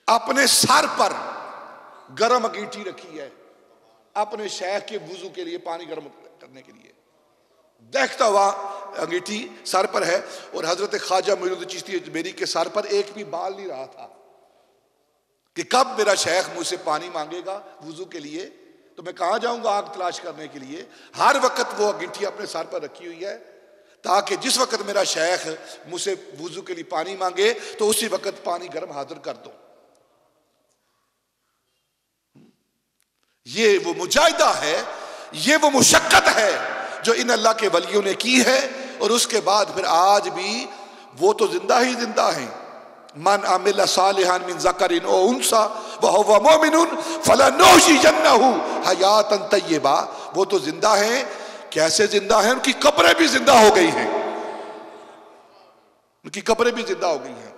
अपने सर पर गर्म अंगीठी रखी है, अपने शेख के वुजू के लिए, पानी गर्म करने के लिए देखता हुआ अंगीठी सर पर है। और हजरत ख्वाजा मोइनुद्दीन चिश्ती अजमेरी के सर पर एक भी बाल नहीं रहा था कि कब मेरा शेख मुझसे पानी मांगेगा वुजू के लिए, तो मैं कहां जाऊंगा आग तलाश करने के लिए। हर वक्त वो अंगीठी अपने सर पर रखी हुई है, ताकि जिस वक्त मेरा शेख मुझसे वुजू के लिए पानी मांगे तो उसी वक्त पानी गर्म हाजिर कर दूं। ये वो मुजाहिदा है, ये वो मुशक्कत है जो इन अल्लाह के वलियों ने की है। और उसके बाद फिर आज भी वो तो जिंदा ही जिंदा हैं। मन आमिल सालिहान मिन ज़करिन औ उन्सा व हुवा मुमिनुन फलनुहयिन्नहु हयातन तय्यबा, वो तो जिंदा हैं। कैसे जिंदा हैं? उनकी कब्रें भी जिंदा हो गई हैं, उनकी कब्रें भी जिंदा हो गई हैं।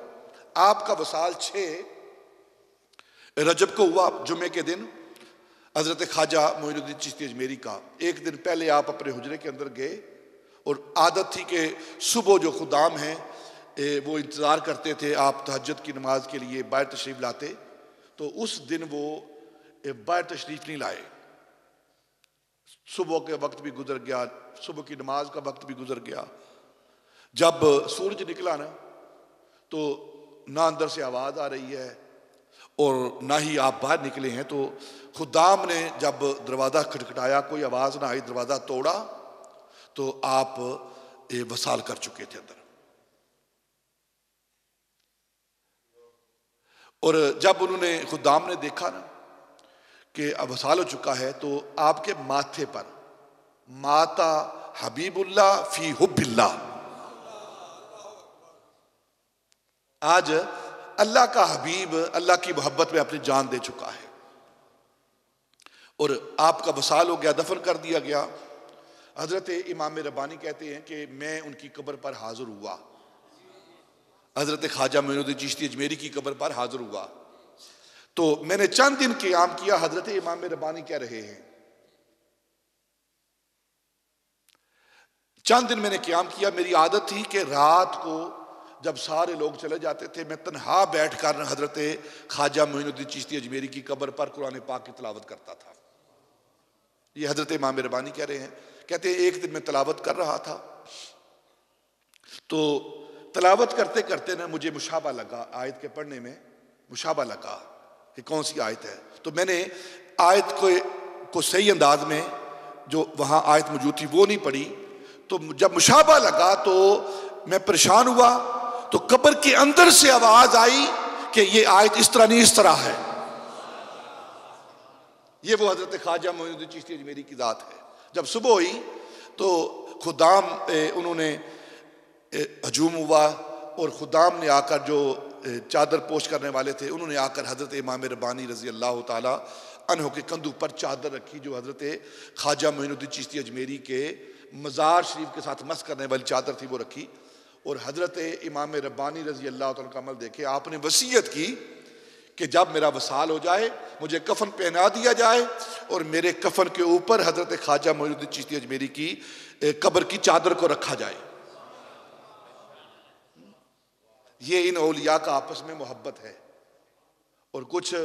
आपका वसाल 6 रजब को हुआ, जुम्मे के दिन, हजरत ख्वाजा मोइनुद्दीन चिश्ती अजमेरी का। एक दिन पहले आप अपने हुजरे के अंदर गए, और आदत थी कि सुबह जो खुदाम हैं वो इंतज़ार करते थे आप तहज्जुद की नमाज के लिए बाहर तशरीफ़ लाते, तो उस दिन वो बाहर तशरीफ़ नहीं लाए। सुबह के वक्त भी गुजर गया, सुबह की नमाज का वक्त भी गुजर गया। जब सूरज निकला ना, तो ना अंदर से आवाज़ आ रही है और ना ही आप बाहर निकले हैं। तो खुदाम ने जब दरवाज़ा खटखटाया, कोई आवाज़ ना आई, दरवाज़ा तोड़ा, तो आप वसाल कर चुके थे अंदर। और जब उन्होंने खुदाम ने देखा ना कि अब वसाल हो चुका है, तो आपके माथे पर माता हबीबुल्लाह फी हुब्बिल्लाह, आज अल्लाह का हबीब अल्लाह की मोहब्बत में अपनी जान दे चुका है। और आपका वसाल हो गया, दफन कर दिया गया। हजरत इमाम रब्बानी कहते हैं कि मैं उनकी कब्र पर हाजिर हुआ, हजरत ख्वाजा मोइनुद्दीन चिश्ती अजमेरी की कब्र पर हाजिर हुआ। तो मैंने चंद दिन क़याम किया। हजरत इमाम रब्बानी कह रहे हैं, चंद दिन मैंने क़याम किया। मेरी आदत थी कि रात को जब सारे लोग चले जाते थे, मैं तन्हा बैठ कर हजरत ख्वाजा मोइनुद्दीन चिश्ती अजमेरी की कब्र पर कुरान पाक की तिलावत करता था। ये हजरत इमाम रब्बानी कह रहे हैं। कहते हैं एक दिन मैं तिलावत कर रहा था, तो तिलावत करते करते ना मुझे मुशाबा लगा, आयत के पढ़ने में मुशाबा लगा कि कौन सी आयत है। तो मैंने आयत को सही अंदाज में जो वहाँ आयत मौजूद थी वो नहीं पढ़ी। तो जब मुशाबा लगा तो मैं परेशान हुआ। तो कब्र के अंदर से आवाज आई कि ये आयत इस तरह नहीं, इस तरह है। ये वो हजरत ख्वाजा मोइनुद्दीन चिश्ती अजमेरी की जात है। जब सुबह हुई तो खुदाम उन्होंने हजूम हुआ और खुदाम ने आकर, जो चादर पोश करने वाले थे, उन्होंने आकर हजरत इमाम रब्बानी रजी अल्लाह ताला अन्हु के कंधों पर चादर रखी, जो हजरत ख्वाजा मोइनुद्दीन चिश्ती अजमेरी के मज़ार शरीफ के साथ मस करने वाली चादर थी, वो रखी। और हजरत इमाम रब्बानी रजी अल्लाह ताला का अमल देखे, आपने वसीयत की कि जब मेरा वसाल हो जाए मुझे कफन पहना दिया जाए और मेरे कफन के ऊपर हजरत ख्वाजा मोइनुद्दीन चिश्ती अजमेरी की कब्र की चादर को रखा जाए। ये इन औलिया का आपस में मोहब्बत है। और कुछ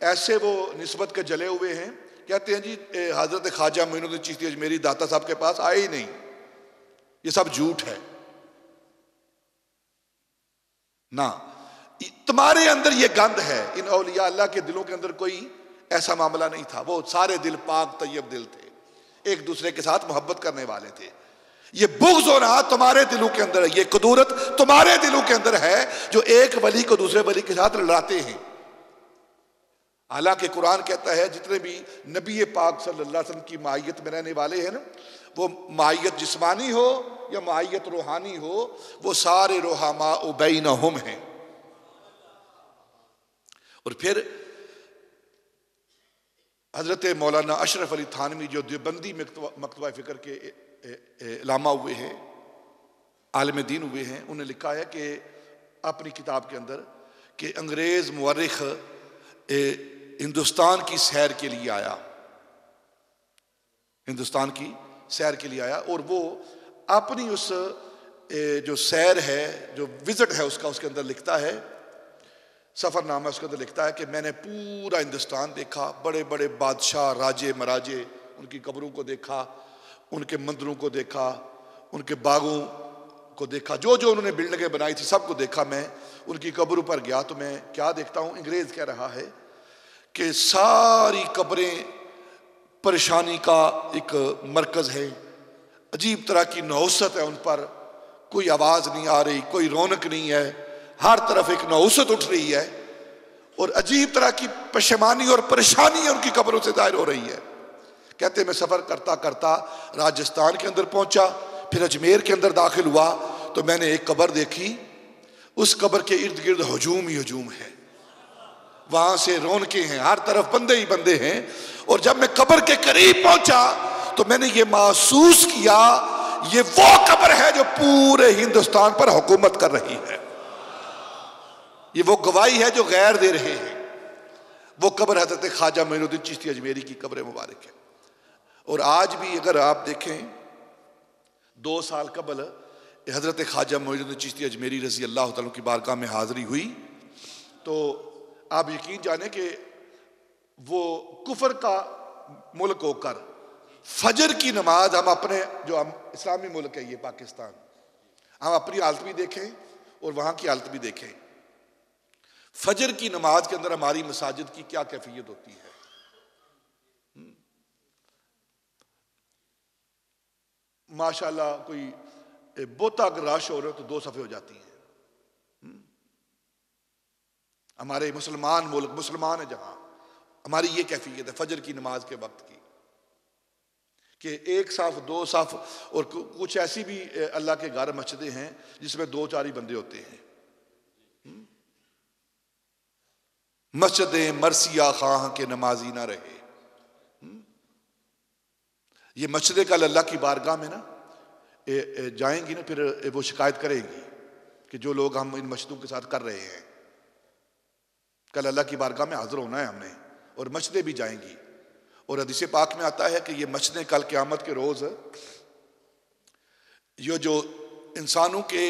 ऐसे वो निस्बत के जले हुए हैं, कहते हैं जी हजरत ख्वाजा मोइनुद्दीन चिश्ती अजमेरी दाता साहब के पास आए ही नहीं, ये सब झूठ है ना। तुम्हारे अंदर ये गंध है। इन औलिया अल्लाह के दिलों के अंदर कोई ऐसा मामला नहीं था। वो सारे दिल पाक तैयब दिल थे, एक दूसरे के साथ मोहब्बत करने वाले थे। ये बुग़्ज़ हो रहा तुम्हारे दिलों के अंदर है, ये कुदूरत तुम्हारे दिलों के अंदर है, जो एक वली को दूसरे वली के साथ लड़ाते हैं। हालांकि कुरान कहता है जितने भी नबी पाक सल्लल्लाहु अलैहि वसल्लम की मायत में रहने वाले हैं ना, वो मायत जिस्मानी हो या मायत रूहानी हो, वो सारे रोहामा बैनहुम हैं। और फिर हजरत मौलाना अशरफ अली थानवी, जो देवबंदी मकतबा फ़िक्र के इलामा हुए हैं, आलिम दीन हुए हैं, उन्हें लिखा है कि अपनी किताब के अंदर कि अंग्रेज़ मुअर्रिख हिंदुस्तान की सैर के लिए आया, हिंदुस्तान की सैर के लिए आया। और वो अपनी उस जो सैर है, जो विजिट है उसका, उसके अंदर लिखता है, सफ़रनामा उसके अंदर लिखता है कि मैंने पूरा हिंदुस्तान देखा, बड़े बड़े बादशाह, राजे महाराजे, उनकी कब्रों को देखा, उनके मंदिरों को देखा, उनके बागों को देखा, जो जो उन्होंने बिल्डिंगें बनाई थी सबको देखा। मैं उनकी कब्रों पर गया तो मैं क्या देखता हूँ, अंग्रेज़ कह रहा है कि सारी कब्रें परेशानी का एक मरकज़ है, अजीब तरह की नौसत है उन पर, कोई आवाज़ नहीं आ रही, कोई रौनक नहीं है, हर तरफ एक नौसत उठ रही है और अजीब तरह की पशेमानी और परेशानी उनकी कब्रों से जाहिर हो रही है। कहते मैं सफ़र करता करता राजस्थान के अंदर पहुंचा, फिर अजमेर के अंदर दाखिल हुआ तो मैंने एक कब्र देखी, उस कब्र के इर्द गिर्द हजूम ही हजूम है, वहां से रौनकें हैं, हर तरफ बंदे ही बंदे हैं। और जब मैं कब्र के करीब पहुंचा तो मैंने ये महसूस किया, ये वो कब्र है जो पूरे हिंदुस्तान पर हुकूमत कर रही है, ये वो गवाही है जो गैर दे रहे हैं। वो कब्र हजरत ख्वाजा मोइनुद्दीन चिश्ती अजमेरी की कब्र मुबारक है। और आज भी अगर आप देखें, 2 साल कबल हजरत ख्वाजा मोइनुद्दीन चिश्ती अजमेरी रजी अल्लाह तआला की बारगाह में हाज़री हुई, तो आप यकीन जाने कि वो कुफर का मुल्क होकर फजर की नमाज, हम अपने जो हम इस्लामी मुल्क है ये पाकिस्तान, हम अपनी हालत भी देखें और वहाँ की हालत भी देखें, फजर की नमाज के अंदर हमारी मसाजिद की क्या कैफियत होती है। माशाल्लाह कोई बहुता अगर रश हो रहे हो तो 2 सफ़े हो जाती हैं। हमारे मुसलमान मुल्क, मुसलमान है जहां, हमारी ये कैफियत है फजर की नमाज के वक्त की कि 1 सफ़ 2 सफ़, और कुछ ऐसी भी अल्लाह के घर मस्जिदें हैं जिसमें 2-4 ही बंदे होते हैं। मस्जिद मरसिया खां के नमाजी ना रहे। ये मस्जिद कल अल्लाह की बारगाह में ना जाएंगी ना, फिर वो शिकायत करेंगी कि जो लोग हम इन मस्जिदों के साथ कर रहे हैं, कल अल्लाह की बारगाह में हाजिर होना है हमने, और मस्जिदें भी जाएंगी। और हदीस पाक में आता है कि ये मस्जिदें कल क़यामत के रोज़ ये जो इंसानों के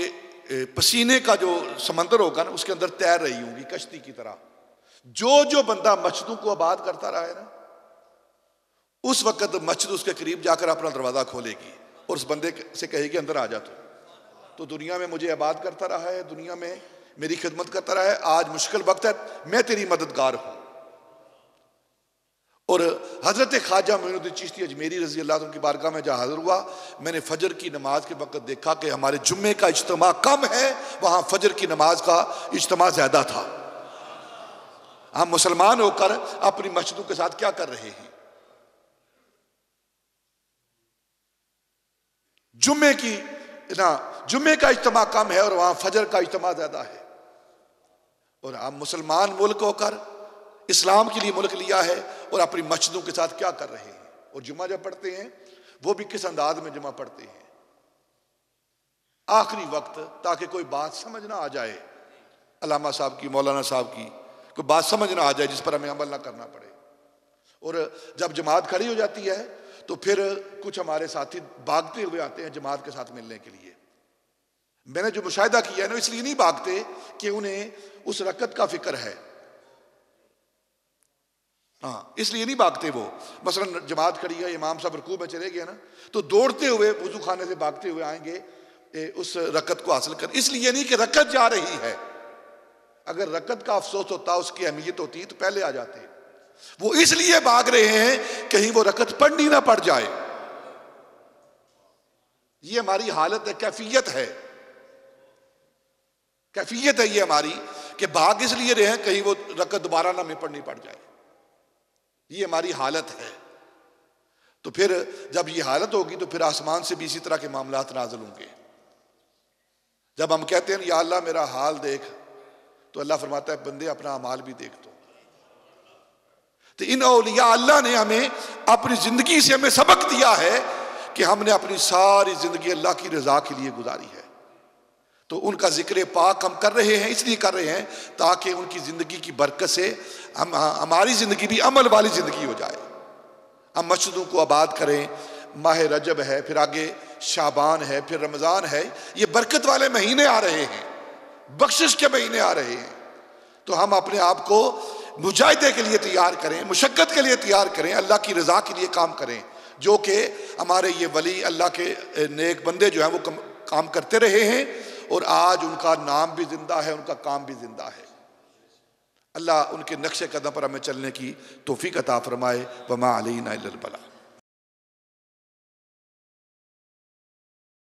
पसीने का जो समंदर होगा ना, उसके अंदर तैर रही होंगी कश्ती की तरह। जो बंदा मस्जिदों को आबाद करता रहा है ना, उस वक्त मस्जिद उसके करीब जाकर अपना दरवाज़ा खोलेगी और उस बंदे से कहेगी अंदर आ जा। तो दुनिया में मुझे आबाद करता रहा है, दुनिया में मेरी खिदमत करता रहा है, आज मुश्किल वक्त है, मैं तेरी मददगार हूं। और हजरत ख्वाजा मोइनुद्दीन चिश्ती अजमेरी रजी अल्लाह अन्हु की बारगाह में जहाँ हाजिर हुआ, मैंने फजर की नमाज के वक्त देखा कि हमारे जुम्मे का इज्तिमा कम है, वहां फजर की नमाज का इज्तिमा ज्यादा था। हम मुसलमान होकर अपनी मस्जिदों के साथ क्या कर रहे हैं? जुम्मे का इज्तिमा कम है और वहां फजर का इज्तिमा ज्यादा है। और हम मुसलमान मुल्क होकर इस्लाम के लिए मुल्क लिया है और अपनी मस्जिदों के साथ क्या कर रहे हैं? और जुम्मा जब पढ़ते हैं वो भी किस अंदाज में जुम्मा पढ़ते हैं? आखिरी वक्त, ताकि कोई बात समझ ना आ जाए अल्लामा साहब की, मौलाना साहब की, कोई बात समझ ना आ जाए जिस पर हमें अमल ना करना पड़े। और जब जमात खड़ी हो जाती है तो फिर कुछ हमारे साथी भागते हुए आते हैं जमात के साथ मिलने के लिए। मैंने जो मुशाहिदा किया है ना, इसलिए नहीं भागते कि उन्हें उस रकत का फिक्र है, हाँ, इसलिए नहीं भागते वो। मसलन जमात खड़ी है, इमाम साहब रुकू में चले गए ना, तो दौड़ते हुए वुजू खाने से भागते हुए आएंगे उस रकत को हासिल कर। इसलिए नहीं कि रकत जा रही है, अगर रकत का अफसोस होता, उसकी अहमियत होती तो पहले आ जाते। वो इसलिए भाग रहे हैं कहीं वो रकत पढ़नी ना पड़ जाए। ये हमारी हालत है, कैफियत है, कैफियत है ये हमारी, कि भाग इसलिए रहे हैं कहीं वो रकत दोबारा ना में पढ़नी पड़ जाए। ये हमारी हालत है। तो फिर जब ये हालत होगी तो फिर आसमान से भी इसी तरह के मामलात नाज़िल होंगे। जब हम कहते हैं या अल्लाह मेरा हाल देख, तो अल्लाह फरमाता है बंदे अपना अमाल भी देख। तो इन औलिया अल्लाह ने हमें अपनी जिंदगी से हमें सबक दिया है कि हमने अपनी सारी जिंदगी अल्लाह की रजा के लिए गुजारी है। तो उनका जिक्र पाक हम कर रहे हैं, इसलिए कर रहे हैं ताकि उनकी जिंदगी की बरकत से हमारी जिंदगी भी अमल वाली जिंदगी हो जाए। हम मस्जिदों को आबाद करें। माह रजब है, फिर आगे शाबान है, फिर रमजान है, ये बरकत वाले महीने आ रहे हैं, बख्शिश के महीने आ रहे हैं। तो हम अपने आप को मुजाहिदे के लिए तैयार करें, मुशक्कत के लिए तैयार करें, अल्लाह की रजा के लिए काम करें, जो कि हमारे ये वली अल्लाह के नेक बंदे जो हैं वो काम करते रहे हैं और आज उनका नाम भी जिंदा है, उनका काम भी जिंदा है। अल्लाह उनके नक्शे कदम पर हमें चलने की तौफीक अता फरमाए। वमा अलैना इल्लल बलाग।